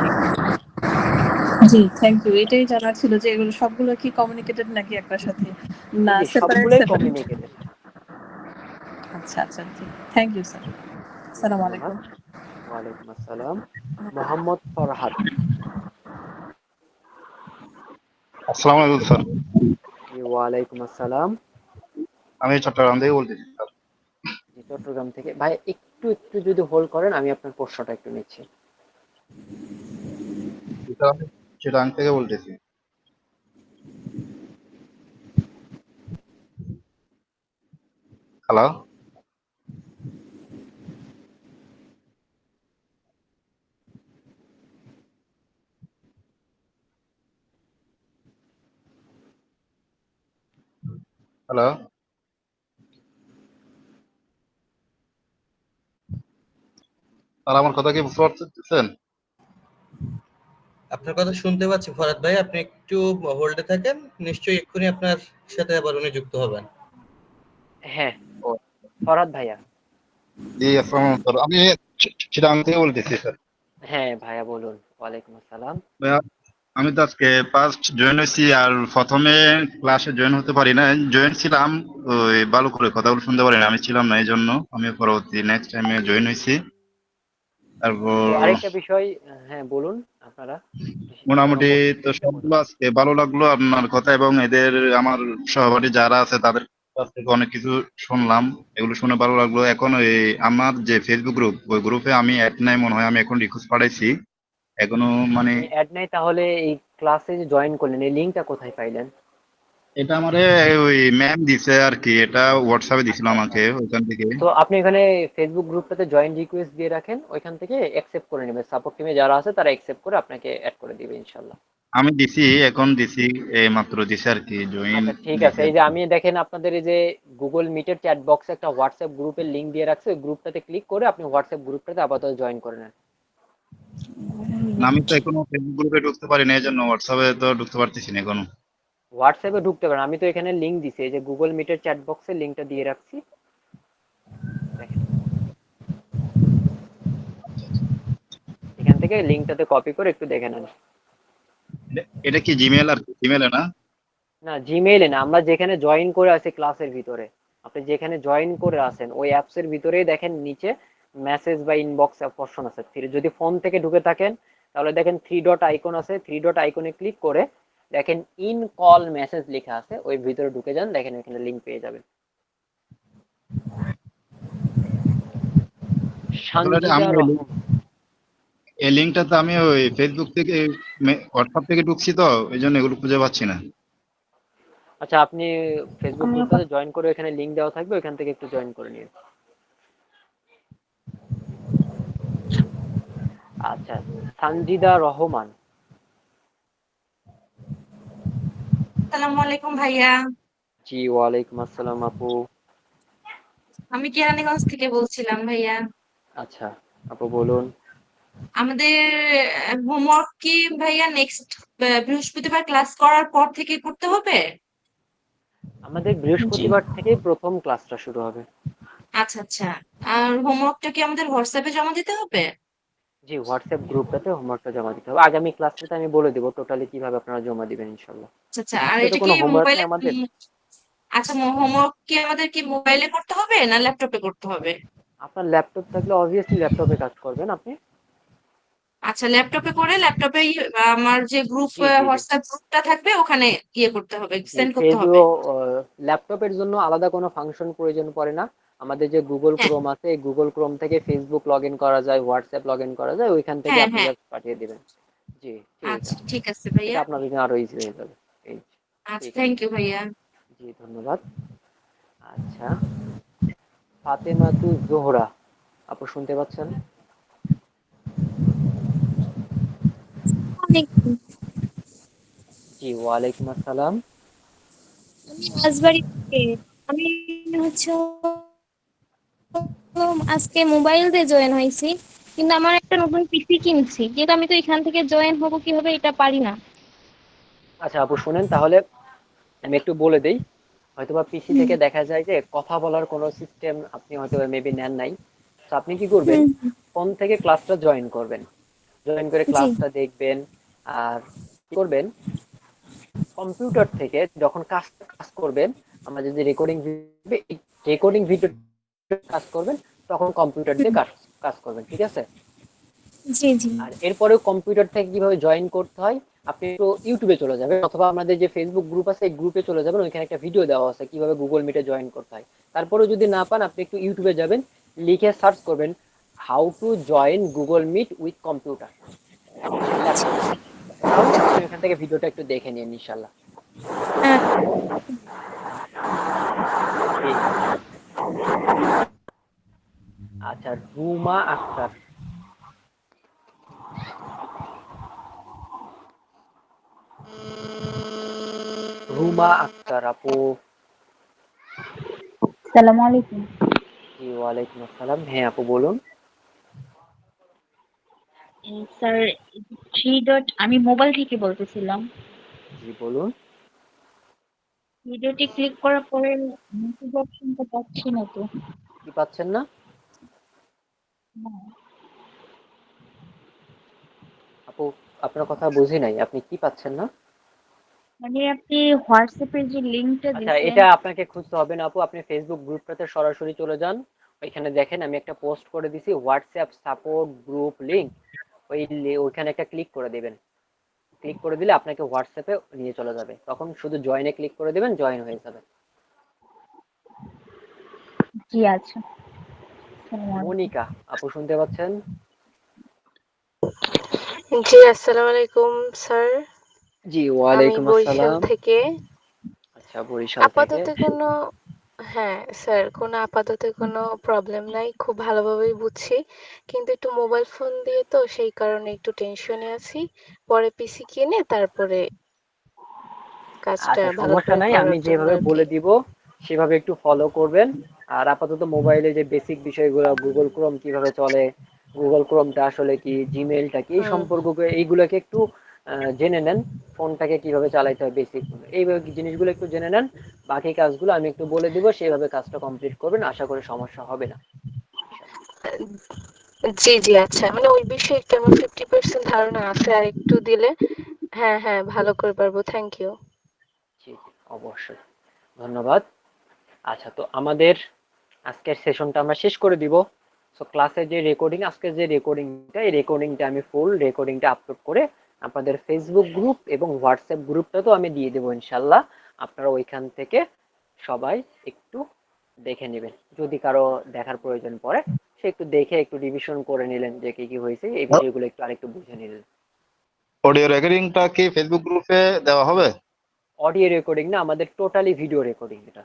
শিখতে হবে। জি, থ্যাংক ইউ। এটাই জানার ছিল যে এগুলো সবগুলো কি কমিউনিকেটেড নাকি একটার সাথে? জি না জি, সেপারেট, সবগুলোই সেপারেট? কমিউনিকেটেড। আচ্ছা, আচ্ছা। জি। Thank you sir. জি, আসসালামু ধন্যবাদ। আলাইকুম। ওয়ালাইকুম আসসালাম। মোহাম্মদ ফরহাদ। আসসালামু আলাইকুম স্যার। জি, ওয়ালাইকুম আসসালাম। আমি চট্টগ্রাম থেকে বলতেছি স্যার। জি, চট্টগ্রাম থেকে। ভাই একটু একটু যদি হোল্ড করেন, আমি আপনার প্রশ্নটা একটু নিচ্ছি। চিটাং চিটাং থেকে বলতেছি। হ্যালো। হ্যালো। স্যার, আমার কথা কি বুঝতে পারতেছেন? আপনার কথা শুনতে পাচ্ছি ফরাদ ভাই, আপনি একটু হোল্ডে থাকেন, নিশ্চয়ই এক্ষুনি আপনার সাথে আবার উনি যুক্ত হবেন। হ্যাঁ, ফরহাদ ভাইয়া। জি, আসসালামু আলাইকুম স্যার। আমি চিটাগাং থেকে বলতেছি স্যার। হ্যাঁ ভাইয়া বলুন। ওয়ালাইকুম আসসালাম। ভাইয়া, আমি তো আজকে ফার্স্ট জয়েন হয়েছি, আর প্রথমে ক্লাসে জয়েন হতে পারি না। জয়েন ছিলাম, ওই ভালো করে কথাগুলো শুনতে পারি না, আমি ছিলাম না, এই জন্য আমি পরবর্তী নেক্সট টাইমে জয়েন হয়েছি। তারপর তো আরেকটা বিষয়, হ্যাঁ বলুন আপনারা কোনো মোটামুটি কোশ্চেন তো থাকলে বলুন। সবগুলো আজকে ভালো লাগলো আপনার কথা, এবং এদের আমার সহপাঠী যারা আছে তাদের কাছ থেকে অনেক কিছু শুনলাম, এগুলো শুনে ভালো লাগলো। এখন ওই আমার যে ফেসবুক গ্রুপ, ওই গ্রুপে আমি অ্যাড নাই মনে হয়, আমি এখন রিকোয়েস্ট পাঠাইছি এখনো, মানে আপনি অ্যাড নাই তাহলে এই ক্লাসে যে জয়েন করলেন এই লিঙ্কটা কোথায় পাইলেন? এটা আমারে ওই ম্যাম দিছে আর কি, এটা হোয়াটসঅ্যাপে দিছিল আচ্ছা আচ্ছা। আমাকে ওইখান থেকে। তো আপনি এখানে ফেসবুক গ্রুপটাতে জয়েন রিকোয়েস্ট দিয়ে রাখেন, ওইখান থেকে অ্যাকসেপ্ট করে নেবে, সাপোর্ট টিমে যারা আছে তারা অ্যাকসেপ্ট করে আপনাকে অ্যাড করে দিবে ইনশাল্লাহ। আমি দিছি, এখন দিছি, এই মাত্র দিছি আর কি, জয়েন আচ্ছা ঠিক আছে, দিছি আর এই যে কি। আমি দেখেন আপনাদের এই যে গুগল মিটের চ্যাট বক্সে একটা হোয়াটসঅ্যাপ গ্রুপের লিংক দিয়ে রাখছে, ওই গ্রুপটাতে ক্লিক করে আপনি হোয়াটসঅ্যাপ গ্রুপটাতে আপাতত জয়েন করে নেন। না, আমি তো এখনো ফেসবুক গ্রুপে ঢুকতে পারি না, এই জন্য হোয়াটসঅ্যাপে তো ঢুকতে পারতেছি না এখনো। হোয়াটসঅ্যাপে ঢুকতে পারেন, আমি তো এখানে লিংক দিছি, এই যে গুগল মিটের চ্যাট বক্সে লিংকটা দিয়ে রাখছি, দেখেন এখান থেকে লিংকটাতে কপি করে একটু দেখে নেন। এটা কি জিমেল আর কি, জিমেলে না? না জিমেইলে না, আমরা যেখানে জয়েন করে আছি ক্লাসের ভিতরে, আপনি যেখানে জয়েন করে আছেন ওই অ্যাপসের ভিতরেই দেখেন নিচে মেসেজ বা ইনবক্স অপশন আছে। যদি ফোন থেকে ঢুকে থাকেন তাহলে দেখেন থ্রি ডট আইকন আছে, থ্রি ডট আইকনে ক্লিক করে দেখেন ইন কল মেসেজ লেখা আছে, ওই ভিতরে ঢুকে যান, দেখেন এখানে লিংক পেয়ে যাবেন। আসলে সানজিদা আমি রহমান। এই লিঙ্কটা তো আমি ওই ফেসবুক থেকে, হোয়াটসঅ্যাপ থেকে ঢুকছি, তো এই জন্য এগুলো খুঁজে পাচ্ছি না। আচ্ছা আপনি ফেসবুক আমিও গ্রুপটাতে জয়েন করে এখানে লিংক দেওয়া থাকবে, ওইখান থেকে একটু জয়েন করে নিন। আচ্ছা, সানজিদা রহমান। আসসালামু আলাইকুম ভাইয়া। জি ওয়ালাইকুম আসসালাম আপু। আমি কেরানীগঞ্জ থেকে বলছিলাম ভাইয়া। আচ্ছা আপু বলুন। আমাদের হোমওয়ার্ক কি ভাইয়া নেক্সট বৃহস্পতিবার ক্লাস করার পর থেকে করতে হবে? আমাদের জি। বৃহস্পতিবার থেকেই প্রথম ক্লাসটা শুরু হবে। আচ্ছা আচ্ছা। আর হোমওয়ার্কটা কি আমাদের হোয়াটসঅ্যাপে জমা দিতে হবে? জি হোয়াটসঅ্যাপ গ্রুপটাতে হোমওয়ার্কটা জমা দিতে হবে, আগামী ক্লাসটাতে আমি বলে দেবো টোটালি কিভাবে আপনারা জমা দিবেন ইনশাল্লাহ। আচ্ছা আচ্ছা। আর আজকে তো এটা কি কোনো হোমওয়ার্ক মোবাইলে নেই আমাদের। আচ্ছা, হোমওয়ার্ক কি আমাদের কি মোবাইলে করতে হবে না ল্যাপটপে করতে হবে? আপনার ল্যাপটপ থাকলে অবভিয়াসলি ল্যাপটপে কাজ করবেন আপনি। আচ্ছা, ল্যাপটপে করে ল্যাপটপে আমার যে গ্রুপ জি জি জি হোয়াটসঅ্যাপ গ্রুপটা থাকবে ওখানে করতে হবে, জি সেন্ড করতে হবে। ফেসবুক ল্যাপটপের জন্য আলাদা কোনো ফাংশন প্রয়োজন পড়ে না। আমাদের যে গুগল হ্যাঁ ক্রোম আছে, এই গুগল ক্রোম থেকে ফেসবুক লগ ইন করা যায়, হোয়াটসঅ্যাপ লগ ইন করা যায়, ওইখান থেকে হ্যাঁ আপনি হ্যাঁ। জাস্ট পাঠিয়ে দিবেন। জি ঠিক আচ্ছা আছে, ঠিক আছে এটা ভাইয়া। আপনার জন্য আরো ইজি হয়ে যাবে। এই আচ্ছা, ঠিক আছে। থ্যাংক ইউ ভাইয়া। জি ধন্যবাদ। আচ্ছা, ফাতেমাতু জোহরা আপু শুনতে পাচ্ছেন? অনেক জি ওয়ালাইকুম আসসালাম। আমি রাজবাড়ি থেকে। আমি হচ্ছে আজকে মোবাইল দিয়ে জয়েন হয়েছি, কিন্তু আমার একটা নতুন পিসি কিনছি, কিন্তু আমি তো এখান থেকে জয়েন হব কিভাবে এটা পারি না। আচ্ছা আপু শুনেন তাহলে, আমি একটু বলে দেই। হয়তোবা পিসি হুম থেকে দেখা যায় যে কথা বলার কোনো সিস্টেম আপনি হয়তো মেবি নেন নাই। তো আপনি কি করবেন, হুম ফোন থেকে ক্লাসটা জয়েন করবেন, জয়েন করে জি ক্লাসটা দেখবেন। আর কি করবেন, কম্পিউটার থেকে যখন কাজ করবেন, আমরা যদি রেকর্ডিং ভিডিও কাজ করবেন, তখন কম্পিউটার দিয়ে হুম, কাজ কাজ করবেন, ঠিক আছে? জি জি আর এরপরেও কম্পিউটার থেকে কিভাবে জয়েন করতে হয়, আপনি একটু ইউটিউবে চলে যাবেন, অথবা আমাদের যে ফেসবুক গ্রুপ আছে এই গ্রুপে চলে যাবেন, ওইখানে একটা ভিডিও দেওয়া আছে কিভাবে গুগল মিটে জয়েন করতে হয়। তারপরেও যদি না পান, আপনি একটু ইউটিউবে যাবেন, লিখে সার্চ করবেন how to join Google Meet with computer ল্যাপটপে, তাহলে আপনি ওখান থেকে ভিডিওটা একটু দেখে নিন ইনশাল্লাহ। হ্যাঁ। ঠিক আছে। আচ্ছা, রুমা আক্তার। রুমা আক্তার আপু। আসসালামু আলাইকুম। জি ওয়ালাইকুম আসসালাম, হ্যাঁ আপু বলুন। স্যার, 3 ডট আমি মোবাইল থেকে বলতেছিলাম। জি বলুন। 3 ডটে ক্লিক করার পরে মেসেজ অপশনটা পাচ্ছি না তো। কি পাচ্ছেন না? না, আপু, আপনার কথা বুঝি নাই। আপনি কি পাচ্ছেন না? মানে আপনি হোয়াটসঅ্যাপের যে লিঙ্কটা আচ্ছা, দিছেন। এটা আপনাকে খুঁজতে হবে না আপু, আপনি ফেসবুক গ্রুপটাতে সরাসরি চলে যান। ওইখানে দেখেন আমি একটা পোস্ট করে দিছি, হোয়াটসঅ্যাপ সাপোর্ট গ্রুপ লিংক। ওইখানে একটা ক্লিক করে দিবেন। ক্লিক করে দিলে আপনাকে হোয়াটসঅ্যাপে নিয়ে চলে যাবে, তখন শুধু জয়েনে ক্লিক করে দিবেন, জয়েন হয়ে যাবে। জি আচ্ছা। আসসালামু আলাইকুম। মনিকা আপু, শুনতে পাচ্ছেন? জি, আসসালামু আলাইকুম স্যার। জি, আমি ওয়ালাইকুম বরিশাল আসসালাম। থেকে। আচ্ছা, বরিশাল থেকে। আপাতত কোনো হ্যাঁ স্যার, কোনো আপাতত কোনো প্রবলেম নাই। খুব ভালোভাবেই বুঝছি। কিন্তু একটু মোবাইল ফোন দিয়ে তো সেই কারণে একটু টেনশনে আছি। পরে পিসি কিনে তারপরে কাজটা আচ্ছা, ভালো সমস্যা করে নাই, আমি করার জন্য যেভাবে আরকি। বলে দিব সেভাবে একটু ফলো করবেন। আর আপাতত মোবাইলে যে বেসিক বিষয়গুলো, গুগল ক্রোম কিভাবে চলে, গুগল ক্রোমটা আসলে কি, জিমেইলটা কি, এই হুম। সম্পর্ক এইগুলোকে একটু জেনে নেন। ফোনটাকে কিভাবে চালাইতে হয়, বেসিক এইভাবে জিনিসগুলো একটু জেনে নেন। বাকি কাজগুলো আমি একটু বলে দিব, সেইভাবে কাজটা কমপ্লিট করবেন, আশা করি সমস্যা হবে না। জি, জি, আচ্ছা। মানে ওই বিষয়ে একটু আমার 50% ধারণা আছে। আরেকটু দিলে হ্যাঁ, হ্যাঁ, ভালো করে পারবো। Thank you. জি, জি, অবশ্যই। ধন্যবাদ। আচ্ছা, তো আমাদের আজকের সেশনটা আমরা শেষ করে দিব। সো ক্লাসের যে রেকর্ডিং, আজকের যে রেকর্ডিংটা, এই রেকর্ডিংটা আমি ফুল রেকর্ডিংটা আপলোড করে আপনাদের ফেসবুক গ্রুপ এবং হোয়াটসঅ্যাপ গ্রুপটা তো আমি দিয়ে দেবো ইনশাল্লাহ। আপনারা ওইখান থেকে সবাই একটু দেখে নেবেন। যদি কারো দেখার প্রয়োজন পড়ে, সে একটু দেখে একটু রিভিশন করে নিলেন, যে কি কি হয়েছে, এই বিষয়গুলো একটু আরেকটু বুঝে নিলেন। অডিও রেকর্ডিংটা কি ফেসবুক গ্রুপে দেওয়া হবে? অডিও রেকর্ডিং না, আমাদের টোটালি ভিডিও রেকর্ডিং। এটা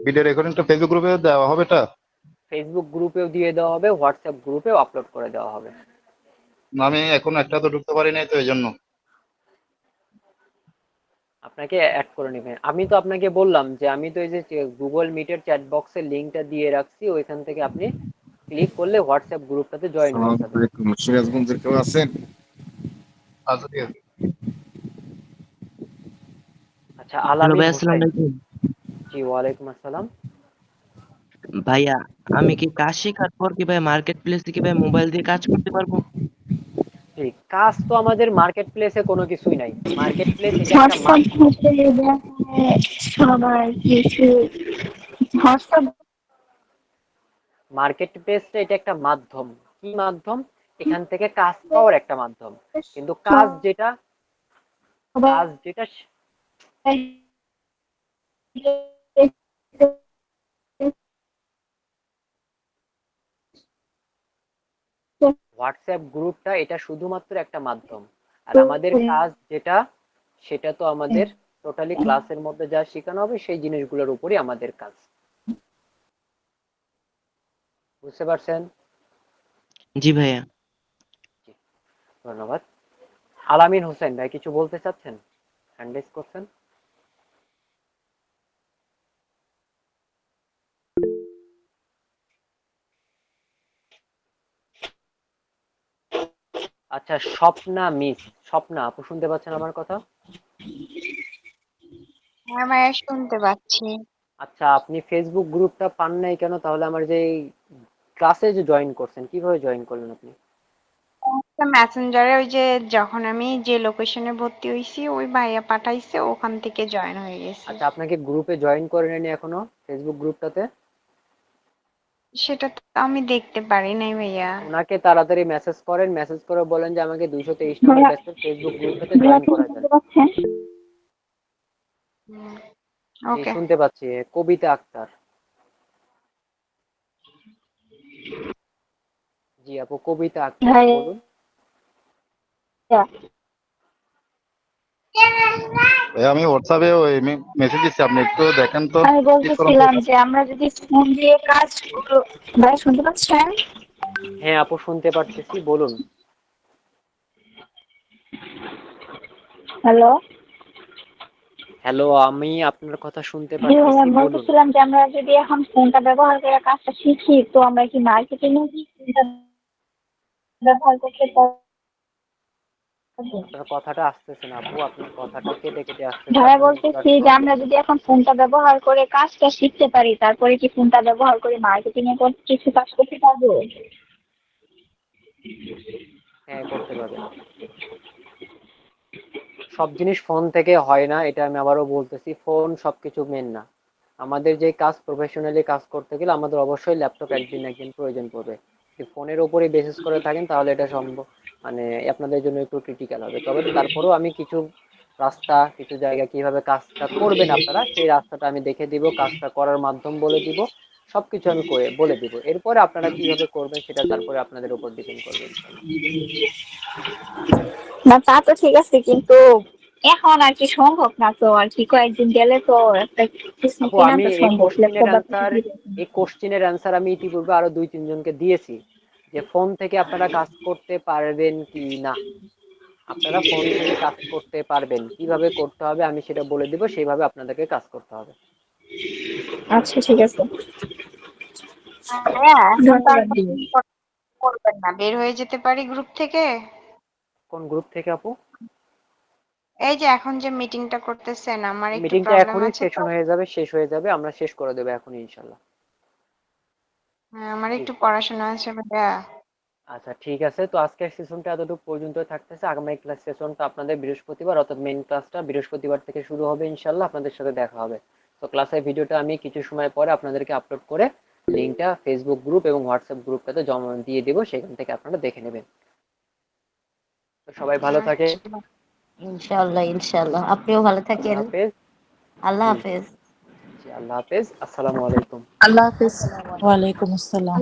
ভিডিও রেকর্ডিংটা ফেসবুক গ্রুপে দেওয়া হবে এটা? ফেসবুক গ্রুপেও দিয়ে দেওয়া হবে, হোয়াটসঅ্যাপ গ্রুপেও আপলোড করে দেওয়া হবে। আমি এখন একটা তো ঢুকতে পারি নাই তো এই জন্য। আপনাকে অ্যাড করে নেবেন। আমি তো আপনাকে বললাম যে আমি তো এই যে গুগল মিটের চ্যাট বক্সের লিঙ্কটা দিয়ে রাখছি, ওইখান থেকে আপনি ক্লিক করলে হোয়াটসঅ্যাপ গ্রুপটাতে জয়েন হয়ে আসসালামু যাবেন। আলাইকুম, সিরাজগঞ্জের কেউ আছেন? আচ্ছা, ঠিক আছে। আচ্ছা, হ্যালো আলামিন ভাই, হোসেন। আসসালামু আলাইকুম। জি, ওয়ালাইকুম আসসালাম। ভাইয়া, আমি কি কাজ শেখার পর কি ভাই মার্কেট প্লেসে কি ভাই মোবাইল দিয়ে কাজ করতে পারবো? জি, কাজ তো আমাদের মার্কেট প্লেসে কোনো কিছুই নাই। মার্কেট প্লেস এটা একটা হোয়াটসঅ্যাপ মাধ্যম। হচ্ছে সবার কিছু হোয়াটসঅ্যাপ। মার্কেট প্লেসটা এটা একটা মাধ্যম। কি মাধ্যম? এখান থেকে কাজ পাওয়ার একটা মাধ্যম। কিন্তু কাজ যেটা হোয়াটসঅ্যাপ গ্রুপটা এটা শুধুমাত্র একটা মাধ্যম। আর আমাদের কাজ যেটা, সেটা তো আমাদের টোটালি ক্লাসের মধ্যে যা শেখানো হবে সেই জিনিসগুলোর উপরই আমাদের কাজ। বুঝতে পারছেন? জি ভাইয়া। জি, ধন্যবাদ। আলামিন হোসেন ভাই, কিছু বলতে চাচ্ছেন? হ্যান্ড রেজ করছেন। আচ্ছা, স্বপ্না মিস, স্বপ্না আপু, শুনতে পাচ্ছেন আমার কথা? হ্যাঁ ভাইয়া, শুনতে পাচ্ছি। আচ্ছা, আপনি ফেসবুক গ্রুপটা পান নাই কেন তাহলে? আমার যে ক্লাসে যে জয়েন করছেন, কিভাবে জয়েন করলেন আপনি? একটা মেসেঞ্জারে ওই যে যখন আমি যে লোকেশনে ভর্তি হইছি ওই ভাইয়া পাঠাইছে, ওখান থেকে জয়েন হয়ে গেছি। আচ্ছা, আপনাকে গ্রুপে জয়েন করে নেনি এখনো, ফেসবুক গ্রুপটাতে? সেটা তো আমি দেখতে পারি নাই ভাইয়া। ওনাকে তাড়াতাড়ি মেসেজ করেন, মেসেজ করে বলেন যে আমাকে 223 নম্বর ভাইয়া, ব্যাচের ফেসবুক গ্রুপটাতে ভাইয়া জয়েন আপনি করায় দেন। শুনতে পাচ্ছেন? জি, ওকে। শুনতে পাচ্ছি। কবিতা আক্তার। জি আপু, কবিতা আক্তার, বলুন। আমি হোয়াটসঅ্যাপে ওই মেসেজ দিচ্ছি, আপনি একটু দেখেন তো। আমি ঠিক করুন তো বলতেছিলাম এটা। যে আমরা যদি ফোন দিয়ে কাজ ভাই শুনতে পাচ্ছেন? হ্যাঁ আপু, শুনতে পারতেছি, বলুন। হ্যালো। হ্যালো, আমি আপনার কথা শুনতে জি ভাইয়া, পারতেছি, বলুন। বলতেছিলাম যে আমরা যদি এখন ফোনটা ব্যবহার করে কাজটা শিখি তো আমরা কি মার্কেটিং এ কি ব্যবহার করতে পারবো? আপনার কথাটা আসতেছে না আপু, আপনার কথাটা কেটে কেটে আসতেছে, ভাইয়া আপনার বলতেছি নেটওয়ার্ক যে আমরা যদি এখন ফোনটা ব্যবহার করে কাজটা শিখতে পারি, তারপরে কি ফোনটা ব্যবহার করে মার্কেটিং এ কিছু কাজ করতে পারবো? হ্যাঁ করতে পারবেন। সব জিনিস ফোন থেকে হয় না, এটা আমি আবারও বলতেছি, ফোন সবকিছু মেন না। আমাদের যে কাজ প্রফেশনালি কাজ করতে গেলে আমাদের অবশ্যই ল্যাপটপ একদিন না একদিন প্রয়োজন পড়বে। যদি ফোনের উপরে বেসিস করে থাকেন তাহলে এটা সম্ভব, মানে আপনাদের জন্য একটু ক্রিটিক্যাল হবে। তবে তারপরেও আমি কিছু রাস্তা, কিছু জায়গা কিভাবে কাজটা করবেন আপনারা সেই রাস্তাটা আমি দেখে দিব, কাজটা করার মাধ্যম বলে দিব, সবকিছু আমি করে বলে দিব। এরপরে আপনারা কিভাবে করবেন সেটা তারপরে আপনাদের উপর ডিপেন্ড করবে ইনশাল্লাহ। না তা তো ঠিক আছে, কিন্তু এখন আর কি সম্ভব না তো, আর কি কয়েকদিন গেলে তো একটা কিছু আপু কেনা আমি তো এই সম্ভব, কোশ্চিনের ল্যাপটপ বা অ্যান্সার এই কোশ্চিনের অ্যান্সার আমি ইতিপূর্বে আরো 2-3 জনকে দিয়েছি, যে ফোন থেকে আপনারা কাজ করতে পারবেন কি না। আপনারা ফোন থেকে কাজ করতে পারবেন, কিভাবে করতে হবে আমি সেটা বলে দিব, সেইভাবে আপনাদেরকে কাজ করতে হবে। আচ্ছা ঠিক আছে। হ্যাঁ এখন তো আর ধন্যবাদ দিও। কোচিং করবেন না, বের হয়ে যেতে পারি গ্রুপ থেকে? কোন গ্রুপ থেকে আপু? এই যে এখন যে মিটিংটা করতেছেন, আমার একটু মিটিংটা প্রবলেম এখনই আছে তো। সেশন হয়ে যাবে, শেষ হয়ে যাবে, আমরা শেষ করে দেবো এখনই ইনশাল্লাহ। হ্যাঁ, আমার ঠিক, একটু পড়াশোনা আছে ভাইয়া। আচ্ছা ঠিক আছে, তো আজকের সেশনটা এতটুকু পর্যন্ত থাকতেছে। আগামী ক্লাস সেশনটা আপনাদের বৃহস্পতিবার, অর্থাৎ মেইন ক্লাসটা বৃহস্পতিবার থেকে শুরু হবে ইনশাল্লাহ, আপনাদের সাথে দেখা হবে। তো ক্লাসের ভিডিওটা আমি কিছু সময় পরে আপনাদেরকে আপলোড করে লিঙ্কটা ফেসবুক গ্রুপ এবং হোয়াটসঅ্যাপ গ্রুপটাতে জমা দিয়ে দেবো, সেখান থেকে আপনারা দেখে নেবেন। তো সবাই ভালো থাকে। ইনশাআল্লাহ ইনশাআল্লাহ, আপনিও ভালো আল্লাহ থাকেন। হাফেজ। আল্লাহ জি হাফেজ। জি, আল্লাহ হাফেজ, আসসালামু আলাইকুম। আল্লাহ হাফিজ। আসসালামু আলাইকুম। ওয়ালাইকুম আসসালাম।